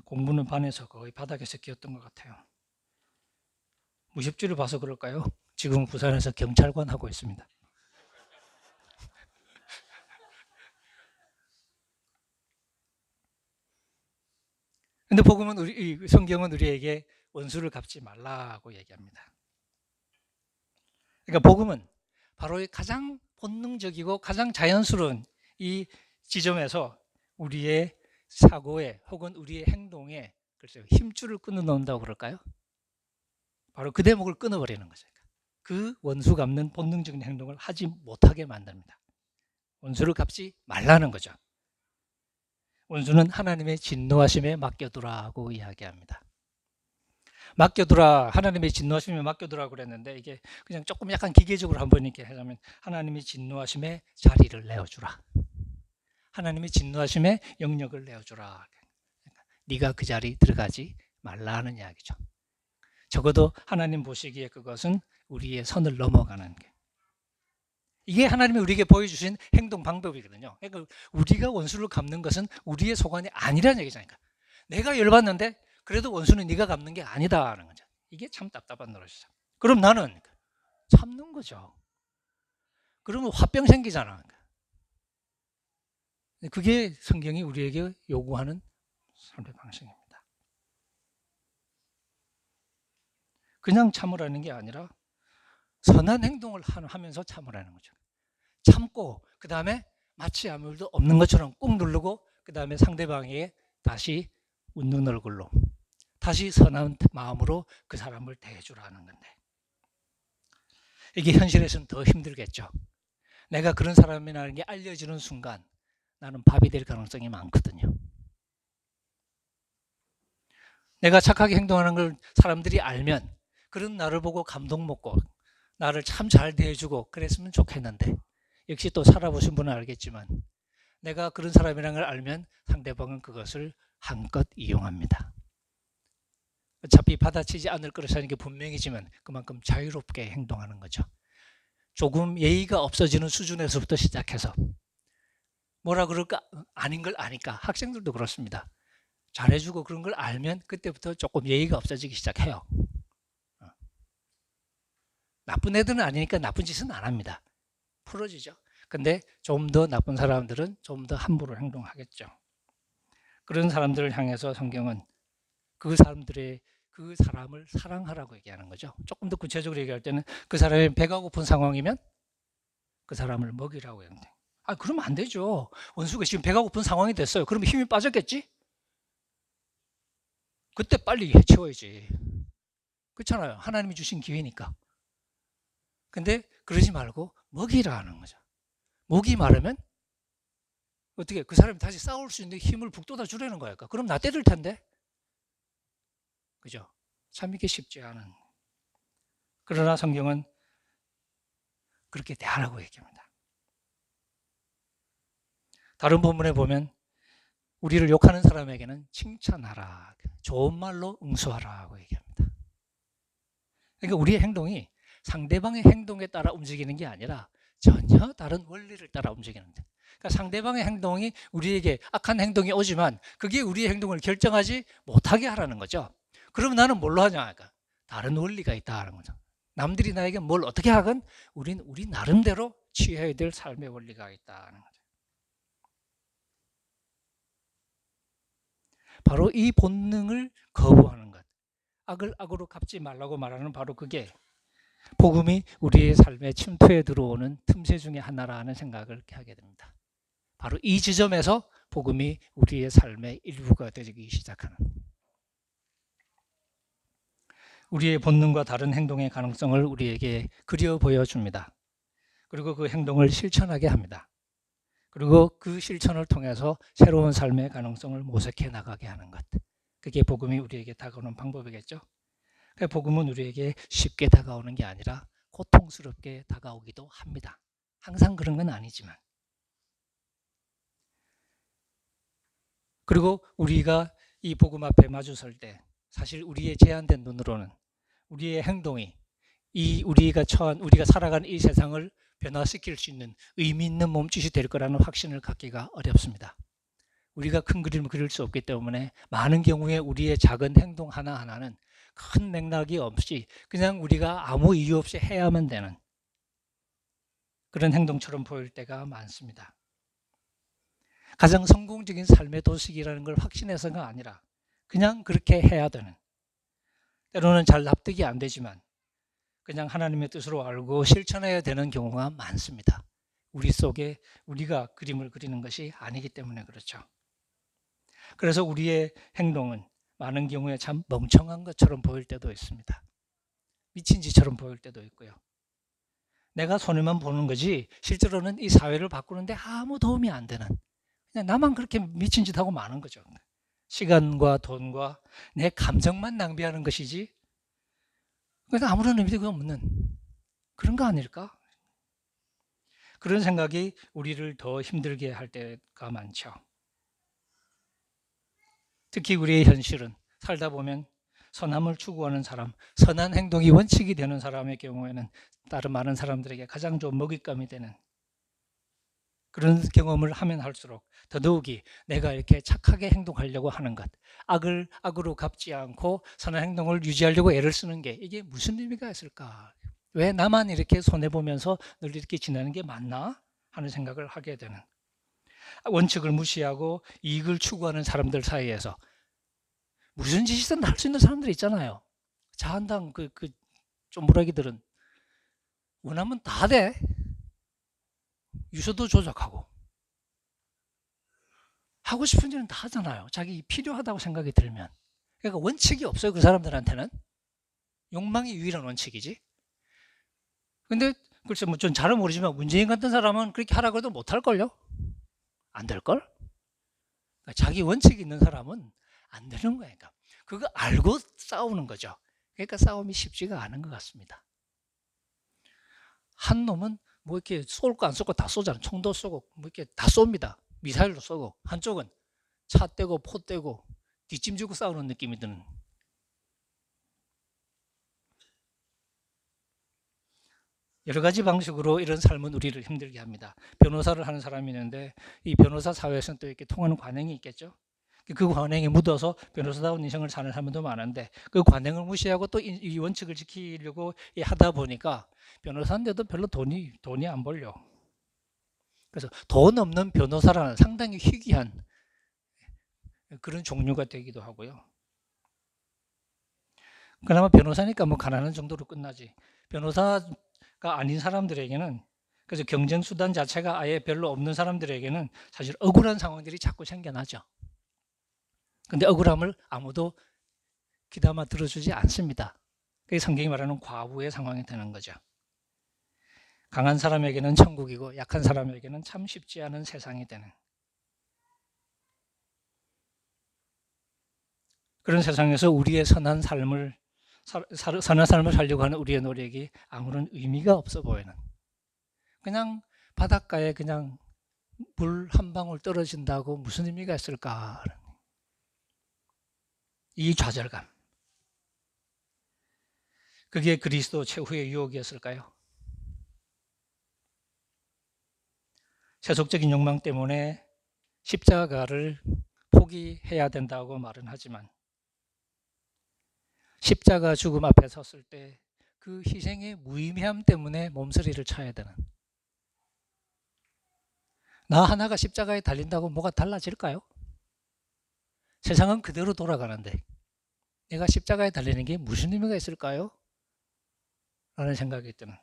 공부는 반에서 거의 바닥에서 끼었던 것 같아요. 무협지를 봐서 그럴까요? 지금 부산에서 경찰관 하고 있습니다. 근데 복음은 성경은 우리에게 원수를 갚지 말라고 얘기합니다. 그러니까 복음은 바로 가장 본능적이고 가장 자연스러운 이 지점에서 우리의 사고에 혹은 우리의 행동에 글쎄요, 힘줄을 끊어놓는다고 그럴까요? 바로 그 대목을 끊어버리는 거죠. 그 원수 갚는 본능적인 행동을 하지 못하게 만듭니다. 원수를 갚지 말라는 거죠. 원수는 하나님의 진노하심에 맡겨두라고 이야기합니다. 맡겨두라, 하나님의 진노하심에 맡겨두라 그랬는데 이게 그냥 조금 약간 기계적으로 한번 이렇게 하자면 하나님의 진노하심에 자리를 내어주라. 하나님의 진노하심에 영역을 내어주라. 네가 그 자리 들어가지 말라는 이야기죠. 적어도 하나님 보시기에 그것은 우리의 선을 넘어가는 게. 이게 하나님이 우리에게 보여주신 행동 방법이거든요. 그러니까 우리가 원수를 갚는 것은 우리의 소관이 아니라는 얘기잖아요. 내가 열받는데 그래도 원수는 네가 갚는 게 아니다라는 거죠. 이게 참 답답한 노릇이죠. 그럼 나는 참는 거죠. 그러면 화병 생기잖아. 그게 성경이 우리에게 요구하는 삶의 방식입니다. 그냥 참으라는 게 아니라 선한 행동을 하면서 참으라는 거죠. 참고 그 다음에 마치 아무 일도 없는 것처럼 꾹 누르고 그 다음에 상대방에게 다시 웃는 얼굴로 다시 선한 마음으로 그 사람을 대해주라는 건데 이게 현실에서는 더 힘들겠죠. 내가 그런 사람이라는 게 알려지는 순간 나는 밥이 될 가능성이 많거든요. 내가 착하게 행동하는 걸 사람들이 알면 그런 나를 보고 감동 먹고 나를 참 잘 대해주고 그랬으면 좋겠는데 역시 또 살아보신 분은 알겠지만 내가 그런 사람이라는 걸 알면 상대방은 그것을 한껏 이용합니다. 어차피 받아치지 않을 거라는 게 분명이지만 그만큼 자유롭게 행동하는 거죠. 조금 예의가 없어지는 수준에서부터 시작해서 뭐라 그럴까 아닌 걸 아니까 학생들도 그렇습니다. 잘해주고 그런 걸 알면 그때부터 조금 예의가 없어지기 시작해요. 나쁜 애들은 아니니까 나쁜 짓은 안 합니다. 풀어지죠. 근데 좀 더 나쁜 사람들은 좀 더 함부로 행동하겠죠. 그런 사람들을 향해서 성경은 그 사람을 사랑하라고 얘기하는 거죠. 조금 더 구체적으로 얘기할 때는 그 사람이 배가 고픈 상황이면 그 사람을 먹이라고 얘기합니다. 그러면 안 되죠. 원수가 지금 배가 고픈 상황이 됐어요. 그러면 힘이 빠졌겠지? 그때 빨리 해치워야지. 그렇잖아요. 하나님이 주신 기회니까. 근데 그러지 말고 먹이라는 거죠. 목이 마르면 어떻게 그 사람이 다시 싸울 수 있는 힘을 북돋아 주려는 거야. 그럼 나 때릴 텐데. 그죠? 참 이게 쉽지 않은. 그러나 성경은 그렇게 대하라고 얘기합니다. 다른 본문에 보면 우리를 욕하는 사람에게는 칭찬하라. 좋은 말로 응수하라고 얘기합니다. 그러니까 우리의 행동이 상대방의 행동에 따라 움직이는 게 아니라 전혀 다른 원리를 따라 움직이는 거예요. 그러니까 상대방의 행동이 우리에게 악한 행동이 오지만 그게 우리의 행동을 결정하지 못하게 하라는 거죠. 그럼 나는 뭘로 하냐? 그러니까 다른 원리가 있다 하는 거죠. 남들이 나에게 뭘 어떻게 하건 우리 나름대로 취해야 될 삶의 원리가 있다는 거죠. 바로 이 본능을 거부하는 것, 악을 악으로 갚지 말라고 말하는 바로 그게 복음이 우리의 삶에 침투해 들어오는 틈새 중에 하나라는 생각을 하게 됩니다. 바로 이 지점에서 복음이 우리의 삶의 일부가 되기 시작하는, 우리의 본능과 다른 행동의 가능성을 우리에게 그려 보여줍니다. 그리고 그 행동을 실천하게 합니다. 그리고 그 실천을 통해서 새로운 삶의 가능성을 모색해 나가게 하는 것. 그게 복음이 우리에게 다가오는 방법이겠죠. 복음은 우리에게 쉽게 다가오는 게 아니라 고통스럽게 다가오기도 합니다. 항상 그런 건 아니지만. 그리고 우리가 이 복음 앞에 마주설 때 사실 우리의 제한된 눈으로는 우리의 행동이 우리가 살아가는 이 세상을 변화시킬 수 있는 의미 있는 몸짓이 될 거라는 확신을 갖기가 어렵습니다. 우리가 큰 그림을 그릴 수 없기 때문에 많은 경우에 우리의 작은 행동 하나하나는 큰 맥락이 없이 그냥 우리가 아무 이유 없이 해야만 되는 그런 행동처럼 보일 때가 많습니다. 가장 성공적인 삶의 도식이라는 걸 확신해서가 아니라 그냥 그렇게 해야 되는, 때로는 잘 납득이 안 되지만 그냥 하나님의 뜻으로 알고 실천해야 되는 경우가 많습니다. 우리 속에 우리가 그림을 그리는 것이 아니기 때문에 그렇죠. 그래서 우리의 행동은 많은 경우에 참 멍청한 것처럼 보일 때도 있습니다. 미친 짓처럼 보일 때도 있고요. 내가 손해만 보는 거지 실제로는 이 사회를 바꾸는데 아무 도움이 안 되는, 그냥 나만 그렇게 미친 짓하고 마는 거죠. 시간과 돈과 내 감정만 낭비하는 것이지 그러니까 아무런 의미가 없는 그런 거 아닐까? 그런 생각이 우리를 더 힘들게 할 때가 많죠. 특히 우리의 현실은 살다 보면 선함을 추구하는 사람, 선한 행동이 원칙이 되는 사람의 경우에는 다른 많은 사람들에게 가장 좋은 먹잇감이 되는 그런 경험을 하면 할수록 더더욱이 내가 이렇게 착하게 행동하려고 하는 것, 악을 악으로 갚지 않고 선한 행동을 유지하려고 애를 쓰는 게 이게 무슨 의미가 있을까? 왜 나만 이렇게 손해보면서 늘 이렇게 지내는 게 맞나? 하는 생각을 하게 되는, 원칙을 무시하고 이익을 추구하는 사람들 사이에서 무슨 짓이든 할 수 있는 사람들이 있잖아요. 자한당 쪼무라기들은 원하면 다 돼. 유서도 조작하고 하고 싶은 일은 다 하잖아요. 자기 필요하다고 생각이 들면. 그러니까 원칙이 없어요. 그 사람들한테는. 욕망이 유일한 원칙이지. 근데 글쎄 뭐 전 잘은 모르지만 문재인 같은 사람은 그렇게 하라고 해도 못할걸요? 안 될걸? 그러니까 자기 원칙이 있는 사람은 안 되는 거예요. 그러니까 그거 알고 싸우는 거죠. 그러니까 싸움이 쉽지가 않은 것 같습니다. 한 놈은 뭐 이렇게 쏠 거 안 쏠 거 다 쏘잖아요. 총도 쏘고 뭐 이렇게 다 쏩니다. 미사일도 쏘고, 한쪽은 차 떼고 포 떼고 뒷짐 지고 싸우는 느낌이 드는. 여러 가지 방식으로 이런 삶은 우리를 힘들게 합니다. 변호사를 하는 사람이 있는데 이 변호사 사회에서는 또 이렇게 통하는 관행이 있겠죠. 그 관행에 묻어서 변호사다운 인생을 사는 사람도 많은데 그 관행을 무시하고 또 이 원칙을 지키려고 하다 보니까 변호사인데도 별로 돈이 안 벌려. 그래서 돈 없는 변호사라는 상당히 희귀한 그런 종류가 되기도 하고요. 그나마 변호사니까 뭐 가난한 정도로 끝나지. 변호사가 아닌 사람들에게는, 그래서 경쟁 수단 자체가 아예 별로 없는 사람들에게는 사실 억울한 상황들이 자꾸 생겨나죠. 근데 억울함을 아무도 귀담아 들어주지 않습니다. 그게 성경이 말하는 과부의 상황이 되는 거죠. 강한 사람에게는 천국이고 약한 사람에게는 참 쉽지 않은 세상이 되는 그런 세상에서 우리의 선한 삶을 살려고 하는 우리의 노력이 아무런 의미가 없어 보이는, 그냥 바닷가에 그냥 물 한 방울 떨어진다고 무슨 의미가 있을까? 이 좌절감. 그게 그리스도 최후의 유혹이었을까요? 세속적인 욕망 때문에 십자가를 포기해야 된다고 말은 하지만 십자가 죽음 앞에 섰을 때 그 희생의 무의미함 때문에 몸서리를 쳐야 되는, 나 하나가 십자가에 달린다고 뭐가 달라질까요? 세상은 그대로 돌아가는데 내가 십자가에 달리는 게 무슨 의미가 있을까요? 라는 생각이 드는,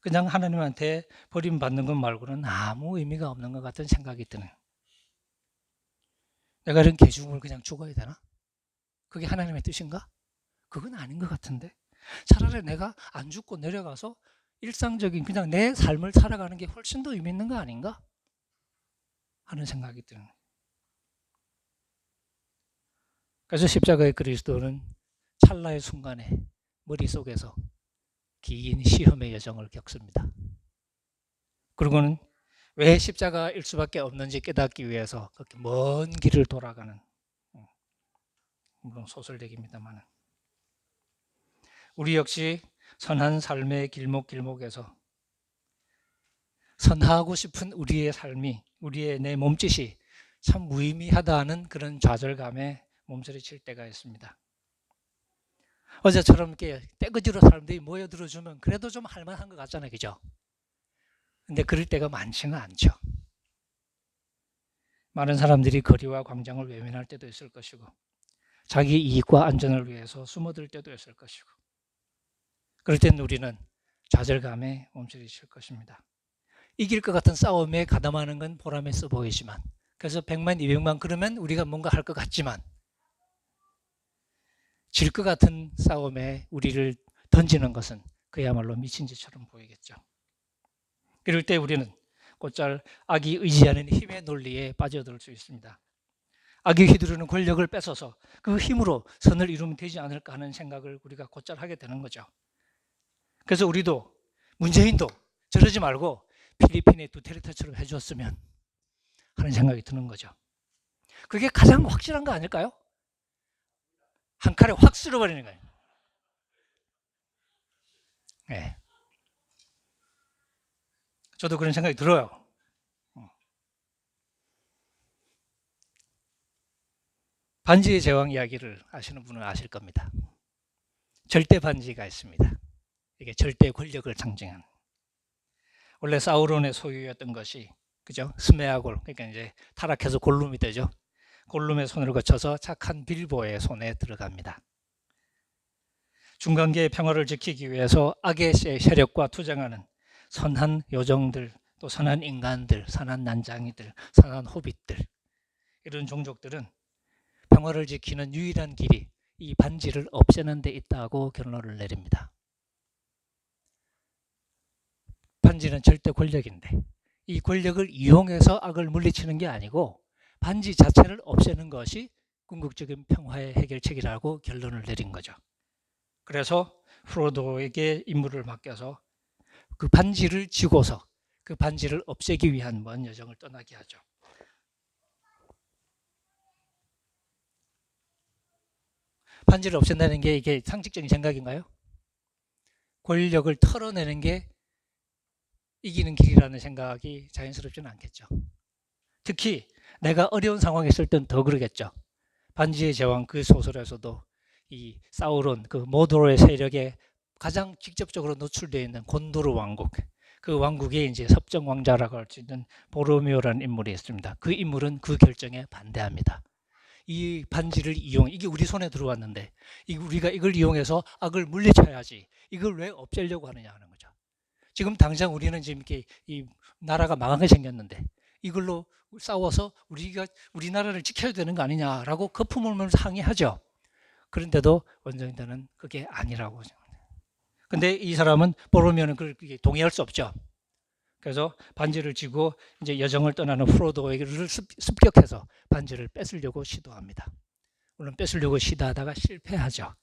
그냥 하나님한테 버림받는 것 말고는 아무 의미가 없는 것 같은 생각이 드는, 내가 이런 개죽음을 그냥 죽어야 되나? 그게 하나님의 뜻인가? 그건 아닌 것 같은데, 차라리 내가 안 죽고 내려가서 일상적인 그냥 내 삶을 살아가는 게 훨씬 더 의미 있는 거 아닌가? 하는 생각이 드는. 그래서 십자가의 그리스도는 찰나의 순간에 머릿속에서 긴 시험의 여정을 겪습니다. 그리고는 왜 십자가일 수밖에 없는지 깨닫기 위해서 그렇게 먼 길을 돌아가는 그런 소설적입니다만, 우리 역시 선한 삶의 길목길목에서 선하고 싶은 우리의 삶이, 우리의 내 몸짓이 참 무의미하다는 그런 좌절감에 몸서리칠 때가 있습니다. 어제처럼 이렇게 떼거지로 사람들이 모여들어주면 그래도 좀 할만한 것 같잖아요, 그죠? 근데 그럴 때가 많지는 않죠. 많은 사람들이 거리와 광장을 외면할 때도 있을 것이고, 자기 이익과 안전을 위해서 숨어들 때도 있을 것이고, 그럴 땐 우리는 좌절감에 몸서리칠 것입니다. 이길 것 같은 싸움에 가담하는 건 보람 있어 보이지만, 그래서 100만, 200만 그러면 우리가 뭔가 할 것 같지만, 질 것 같은 싸움에 우리를 던지는 것은 그야말로 미친 짓처럼 보이겠죠. 이럴 때 우리는 곧잘 악이 의지하는 힘의 논리에 빠져들 수 있습니다. 악이 휘두르는 권력을 뺏어서 그 힘으로 선을 이루면 되지 않을까 하는 생각을 우리가 곧잘 하게 되는 거죠. 그래서 우리도, 문재인도 저러지 말고 필리핀의 두테르테처럼 해줬으면 하는 생각이 드는 거죠. 그게 가장 확실한 거 아닐까요? 한 칼에 확 쓸어버리는 거예요. 네. 저도 그런 생각이 들어요. 반지의 제왕 이야기를 아시는 분은 아실 겁니다. 절대 반지가 있습니다. 이게 절대 권력을 상징하는. 원래 사우론의 소유였던 것이, 그죠? 스메아골, 그러니까 이제 타락해서 골룸이 되죠. 골룸의 손을 거쳐서 착한 빌보의 손에 들어갑니다. 중간계의 평화를 지키기 위해서 악의 세력과 투쟁하는 선한 요정들, 또 선한 인간들, 선한 난장이들, 선한 호빗들, 이런 종족들은 평화를 지키는 유일한 길이 이 반지를 없애는 데 있다고 결론을 내립니다. 반지는 절대 권력인데 이 권력을 이용해서 악을 물리치는 게 아니고 반지 자체를 없애는 것이 궁극적인 평화의 해결책이라고 결론을 내린 거죠. 그래서 프로도에게 임무를 맡겨서 그 반지를 쥐고서 그 반지를 없애기 위한 먼 여정을 떠나게 하죠. 반지를 없앤다는 게 이게 상식적인 생각인가요? 권력을 털어내는 게 이기는 길이라는 생각이 자연스럽지는 않겠죠. 특히 내가 어려운 상황에 있을 땐 더 그러겠죠. 반지의 제왕 그 소설에서도 이 사우론, 그 모도르의 세력에 가장 직접적으로 노출되어 있는 곤도르 왕국, 그 왕국의 이제 섭정 왕자라고 할 수 있는 보로미오라는 인물이 있습니다. 그 인물은 그 결정에 반대합니다. 이 반지를 이게 우리 손에 들어왔는데 우리가 이걸 이용해서 악을 물리쳐야지 이걸 왜 없애려고 하느냐 하는 거죠. 지금 당장 우리는 지금 이렇게 이 나라가 망하게 생겼는데 이걸로 싸워서 우리나라를 지켜야 되는 거 아니냐라고 거품을 상의하죠. 그런데도 원정대는 그게 아니라고. 근데 이 사람은 보르미오는 그걸 동의할 수 없죠. 그래서 반지를 쥐고 이제 여정을 떠나는 프로도에게를 습격해서 반지를 뺏으려고 시도합니다. 물론 뺏으려고 시도하다가 실패하죠.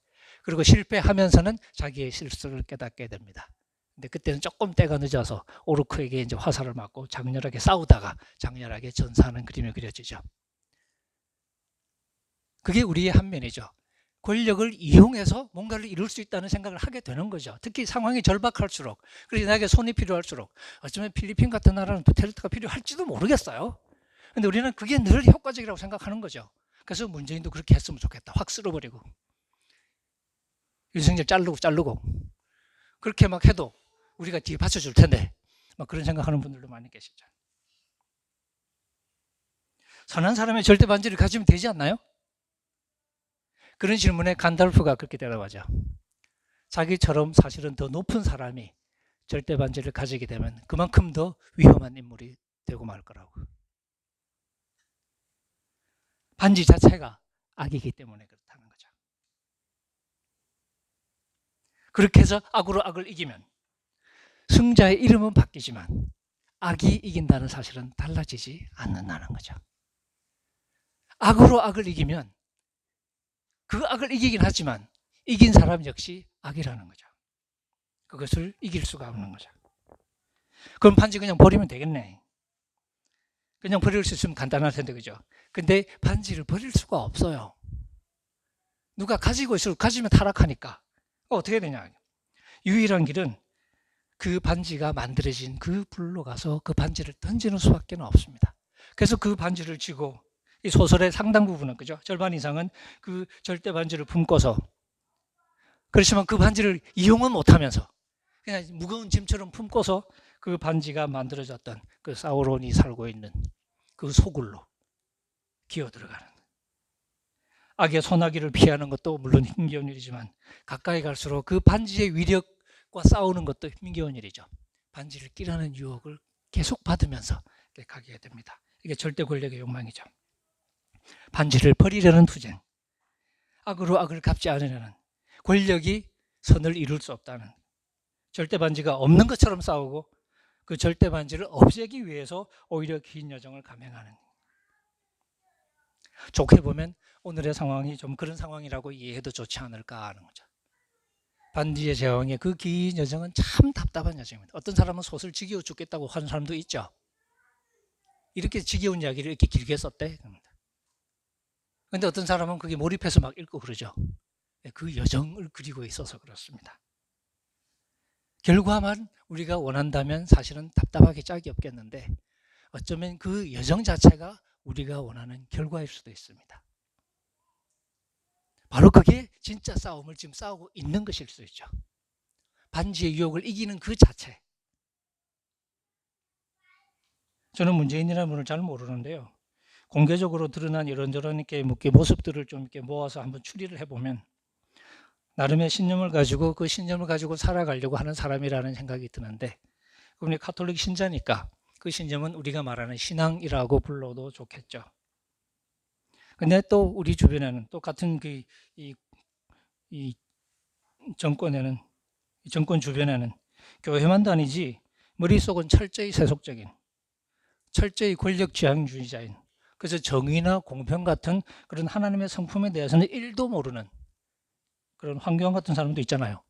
그리고 실패하면서는 자기의 실수를 깨닫게 됩니다. 근데 그때는 조금 때가 늦어서 오르크에게 이제 화살을 맞고 장렬하게 싸우다가 장렬하게 전사하는 그림이 그려지죠. 그게 우리의 한 면이죠. 권력을 이용해서 뭔가를 이룰 수 있다는 생각을 하게 되는 거죠. 특히 상황이 절박할수록, 그래서 나에게 손이 필요할수록, 어쩌면 필리핀 같은 나라는 두테르테가 필요할지도 모르겠어요. 근데 우리는 그게 늘 효과적이라고 생각하는 거죠. 그래서 문재인도 그렇게 했으면 좋겠다. 확 쓸어버리고. 윤석열 자르고. 그렇게 막 해도 우리가 뒤에 받쳐줄 텐데, 막 그런 생각하는 분들도 많이 계시죠. 선한 사람의 절대 반지를 가지면 되지 않나요? 그런 질문에 간달프가 그렇게 대답하죠. 자기처럼 사실은 더 높은 사람이 절대 반지를 가지게 되면 그만큼 더 위험한 인물이 되고 말 거라고. 반지 자체가 악이기 때문에 그렇다는 거죠. 그렇게 해서 악으로 악을 이기면 승자의 이름은 바뀌지만 악이 이긴다는 사실은 달라지지 않는다는 거죠. 악으로 악을 이기면 그 악을 이기긴 하지만 이긴 사람 역시 악이라는 거죠. 그것을 이길 수가 없는 거죠. 그럼 반지 그냥 버리면 되겠네. 그냥 버릴 수 있으면 간단할 텐데, 그죠? 근데 반지를 버릴 수가 없어요. 누가 가지고 있으면 가지면 타락하니까. 어떻게 되냐? 유일한 길은 그 반지가 만들어진 그 불로 가서 그 반지를 던지는 수밖에 없습니다. 그래서 그 반지를 쥐고 이 소설의 상당 부분은, 그죠? 절반 이상은 그 절대 반지를 품고서, 그렇지만 그 반지를 이용은 못하면서 그냥 무거운 짐처럼 품고서 그 반지가 만들어졌던 그 사우론이 살고 있는 그 소굴로 기어 들어가는, 악의 소나기를 피하는 것도 물론 힘겨운 일이지만 가까이 갈수록 그 반지의 위력과 싸우는 것도 힘겨운 일이죠. 반지를 끼라는 유혹을 계속 받으면서 가게 됩니다. 이게 절대 권력의 욕망이죠. 반지를 버리려는 투쟁, 악으로 악을 갚지 않으려는, 권력이 선을 이룰 수 없다는, 절대 반지가 없는 것처럼 싸우고 그 절대 반지를 없애기 위해서 오히려 긴 여정을 감행하는. 좋게 보면 오늘의 상황이 좀 그런 상황이라고 이해해도 좋지 않을까 하는 거죠. 반지의 제왕의 그 긴 여정은 참 답답한 여정입니다. 어떤 사람은 소설 지겨워 죽겠다고 하는 사람도 있죠. 이렇게 지겨운 이야기를 이렇게 길게 썼대. 그런데 어떤 사람은 그게 몰입해서 막 읽고 그러죠. 그 여정을 그리고 있어서 그렇습니다. 결과만 우리가 원한다면 사실은 답답하게 짝이 없겠는데 어쩌면 그 여정 자체가 우리가 원하는 결과일 수도 있습니다. 바로 그게 진짜 싸움을 지금 싸우고 있는 것일 수 있죠. 반지의 유혹을 이기는 그 자체. 저는 문재인이라는 분을 잘 모르는데요. 공개적으로 드러난 이런저런 이렇게 모습들을 좀 이렇게 모아서 한번 추리를 해보면 나름의 신념을 가지고 그 신념을 가지고 살아가려고 하는 사람이라는 생각이 드는데, 그분이 가톨릭 신자니까 그 신념은 우리가 말하는 신앙이라고 불러도 좋겠죠. 근데 또 우리 주변에는 똑같은 이 정권에는, 이 정권 주변에는 교회만 다니지 머릿속은 철저히 세속적인, 철저히 권력 지향주의자인, 그래서 정의나 공평 같은 그런 하나님의 성품에 대해서는 1도 모르는 그런 황교안 같은 사람도 있잖아요.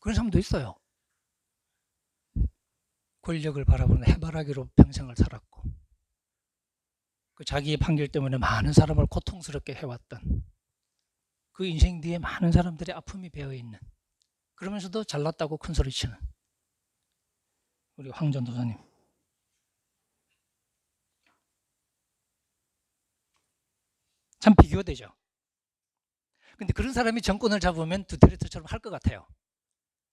그런 사람도 있어요. 권력을 바라보는 해바라기로 평생을 살았고 그 자기의 판결 때문에 많은 사람을 고통스럽게 해왔던, 그 인생 뒤에 많은 사람들의 아픔이 배어있는, 그러면서도 잘났다고 큰소리치는 우리 황 전도사님. 참 비교되죠. 근데 그런 사람이 정권을 잡으면 두테르테처럼 할 것 같아요.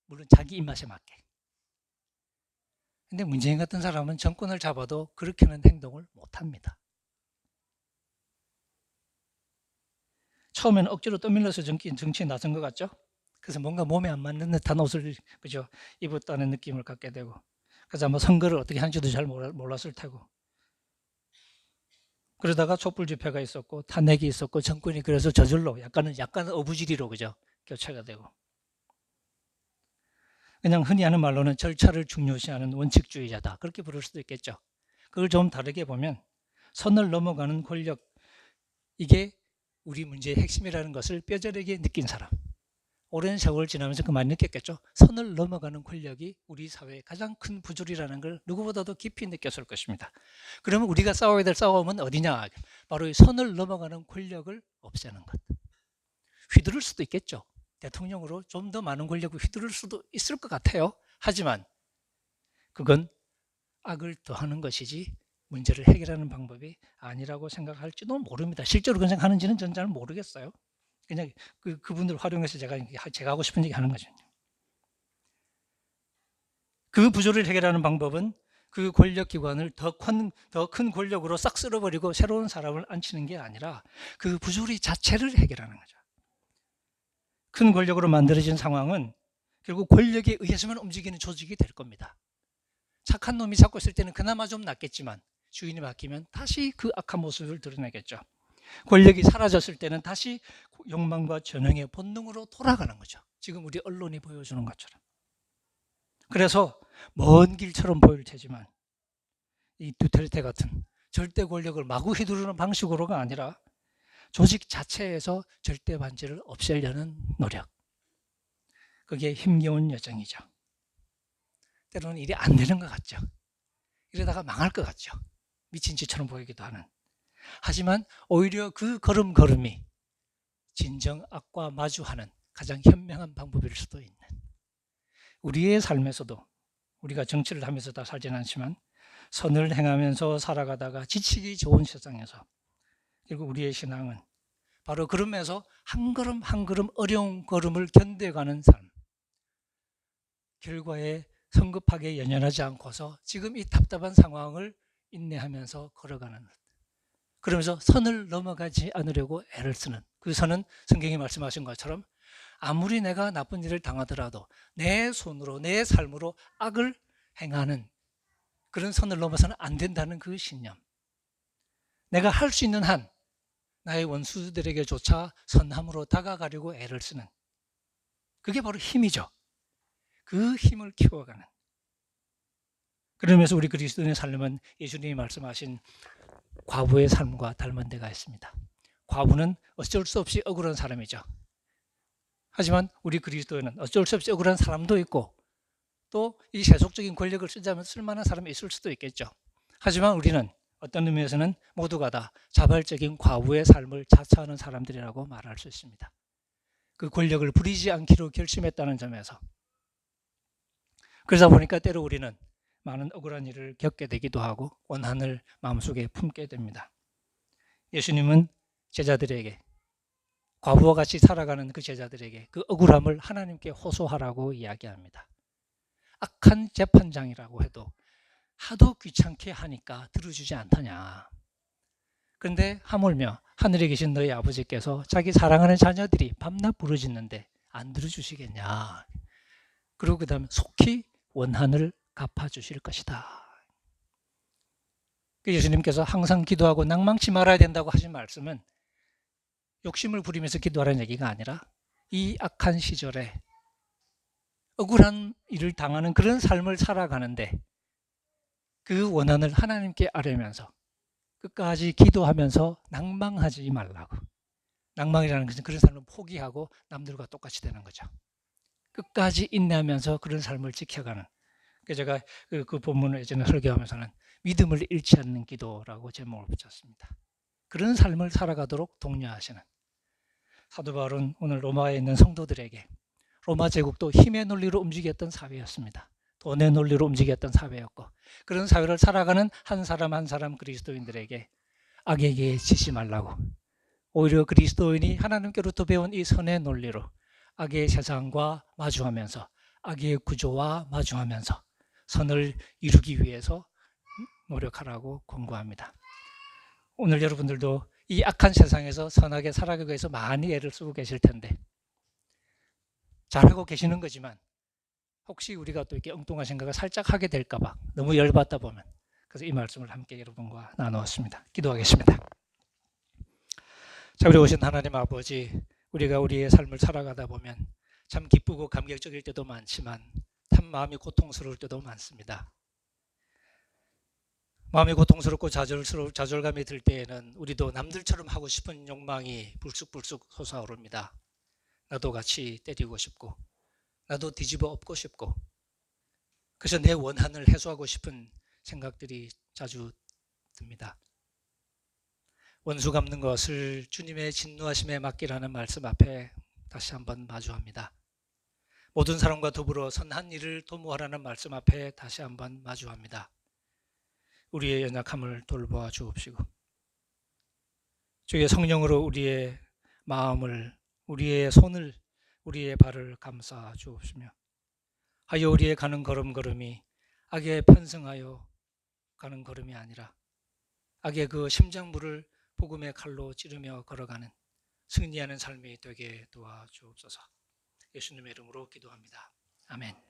물론 자기 입맛에 맞게. 근데 문재인 같은 사람은 정권을 잡아도 그렇게는 행동을 못합니다. 처음에는 억지로 떠밀려서 정치에 나선 것 같죠? 그래서 뭔가 몸에 안 맞는 듯한 옷을 그죠 입었다는 느낌을 갖게 되고, 그래서 아마 선거를 어떻게 하는지도 잘 몰랐을 테고, 그러다가 촛불 집회가 있었고 탄핵이 있었고 정권이 그래서 저절로 약간 어부지리로 그죠 교체가 되고, 그냥 흔히 하는 말로는 절차를 중요시하는 원칙주의자다 그렇게 부를 수도 있겠죠. 그걸 좀 다르게 보면 선을 넘어가는 권력, 이게 우리 문제의 핵심이라는 것을 뼈저리게 느낀 사람, 오랜 세월 지나면서 그 많이 느꼈겠죠. 선을 넘어가는 권력이 우리 사회의 가장 큰 부조리라는 걸 누구보다도 깊이 느꼈을 것입니다. 그러면 우리가 싸워야 될 싸움은 어디냐? 바로 이 선을 넘어가는 권력을 없애는 것. 휘두를 수도 있겠죠. 대통령으로 좀 더 많은 권력을 휘두를 수도 있을 것 같아요. 하지만 그건 악을 더하는 것이지 문제를 해결하는 방법이 아니라고 생각할지도 모릅니다. 실제로 그런 생각하는지는 전 잘 모르겠어요. 그냥 그분들 활용해서 제가 하고 싶은 얘기 하는 거죠. 그 부조리를 해결하는 방법은 그 권력기관을 더 큰 권력으로 싹 쓸어버리고 새로운 사람을 앉히는 게 아니라 그 부조리 자체를 해결하는 거죠. 큰 권력으로 만들어진 상황은 결국 권력에 의해서만 움직이는 조직이 될 겁니다. 착한 놈이 잡고 있을 때는 그나마 좀 낫겠지만 주인이 바뀌면 다시 그 악한 모습을 드러내겠죠. 권력이 사라졌을 때는 다시 욕망과 전형의 본능으로 돌아가는 거죠. 지금 우리 언론이 보여주는 것처럼. 그래서 먼 길처럼 보일 테지만 이 두테르테 같은 절대 권력을 마구 휘두르는 방식으로가 아니라 조직 자체에서 절대 반지를 없애려는 노력, 그게 힘겨운 여정이죠. 때로는 일이 안 되는 것 같죠. 이러다가 망할 것 같죠. 미친 짓처럼 보이기도 하는. 하지만 오히려 그 걸음걸음이 진정 악과 마주하는 가장 현명한 방법일 수도 있는, 우리의 삶에서도 우리가 정치를 하면서 다 살지는 않지만 선을 행하면서 살아가다가 지치기 좋은 세상에서 결국 우리의 신앙은 바로 그러면서 한 걸음 한 걸음 어려운 걸음을 견뎌가는 삶, 결과에 성급하게 연연하지 않고서 지금 이 답답한 상황을 인내하면서 걸어가는 것, 그러면서 선을 넘어가지 않으려고 애를 쓰는, 그 선은 성경이 말씀하신 것처럼 아무리 내가 나쁜 일을 당하더라도 내 손으로 내 삶으로 악을 행하는 그런 선을 넘어서는 안 된다는 그 신념, 내가 할 수 있는 한 나의 원수들에게조차 선함으로 다가가려고 애를 쓰는, 그게 바로 힘이죠. 그 힘을 키워가는. 그러면서 우리 그리스도인의 삶은 예수님이 말씀하신 과부의 삶과 닮은 데가 있습니다. 과부는 어쩔 수 없이 억울한 사람이죠. 하지만 우리 그리스도인은 어쩔 수 없이 억울한 사람도 있고 또 이 세속적인 권력을 쓰자면 쓸만한 사람이 있을 수도 있겠죠. 하지만 우리는 어떤 의미에서는 모두가 다 자발적인 과부의 삶을 자처하는 사람들이라고 말할 수 있습니다. 그 권력을 부리지 않기로 결심했다는 점에서. 그러다 보니까 때로 우리는 많은 억울한 일을 겪게 되기도 하고 원한을 마음속에 품게 됩니다. 예수님은 제자들에게, 과부와 같이 살아가는 그 제자들에게 그 억울함을 하나님께 호소하라고 이야기합니다. 악한 재판장이라고 해도 하도 귀찮게 하니까 들어주지 않더냐. 그런데 하물며 하늘에 계신 너희 아버지께서 자기 사랑하는 자녀들이 밤낮 부르짖는데 안 들어주시겠냐. 그리고 그 다음에 속히 원한을 갚아주실 것이다. 예수님께서 항상 기도하고 낭망치 말아야 된다고 하신 말씀은 욕심을 부리면서 기도하라는 얘기가 아니라 이 악한 시절에 억울한 일을 당하는 그런 삶을 살아가는데 그 원한을 하나님께 아뢰면서 끝까지 기도하면서 낭망하지 말라고. 낭망이라는 것은 그런 삶을 포기하고 남들과 똑같이 되는 거죠. 끝까지 인내하면서 그런 삶을 지켜가는. 그래서 제가 그 본문을 예전에 설교하면서는 믿음을 잃지 않는 기도라고 제목을 붙였습니다. 그런 삶을 살아가도록 독려하시는 사도 바울은 오늘 로마에 있는 성도들에게, 로마 제국도 힘의 논리로 움직였던 사회였습니다. 돈의 논리로 움직였던 사회였고, 그런 사회를 살아가는 한 사람 한 사람 그리스도인들에게 악에게 지지 말라고, 오히려 그리스도인이 하나님께로부터 배운 이 선의 논리로 악의 세상과 마주하면서 악의 구조와 마주하면서 선을 이루기 위해서 노력하라고 권고합니다. 오늘 여러분들도 이 악한 세상에서 선하게 살아가기 위해서 많이 애를 쓰고 계실 텐데 잘하고 계시는 거지만 혹시 우리가 또 이렇게 엉뚱한 생각을 살짝 하게 될까 봐 너무 열받다 보면, 그래서 이 말씀을 함께 여러분과 나누었습니다. 기도하겠습니다. 자, 우리 오신 하나님 아버지, 우리가 우리의 삶을 살아가다 보면 참 기쁘고 감격적일 때도 많지만 참 마음이 고통스러울 때도 많습니다. 마음이 고통스럽고 좌절감이 들 때에는 우리도 남들처럼 하고 싶은 욕망이 불쑥불쑥 솟아오릅니다. 나도 같이 때리고 싶고 나도 뒤집어 엎고 싶고, 그래서 내 원한을 해소하고 싶은 생각들이 자주 듭니다. 원수 갚는 것을 주님의 진노하심에 맡기라는 말씀 앞에 다시 한번 마주합니다. 모든 사람과 더불어 선한 일을 도모하라는 말씀 앞에 다시 한번 마주합니다. 우리의 연약함을 돌보아 주옵시고 주의 성령으로 우리의 마음을, 우리의 손을, 우리의 발을 감싸 주옵시며 하여 우리의 가는 걸음걸음이 악에 편승하여 가는 걸음이 아니라 악의 그 심장부를 복음의 칼로 찌르며 걸어가는 승리하는 삶이 되게 도와주옵소서. 예수님의 이름으로 기도합니다. 아멘.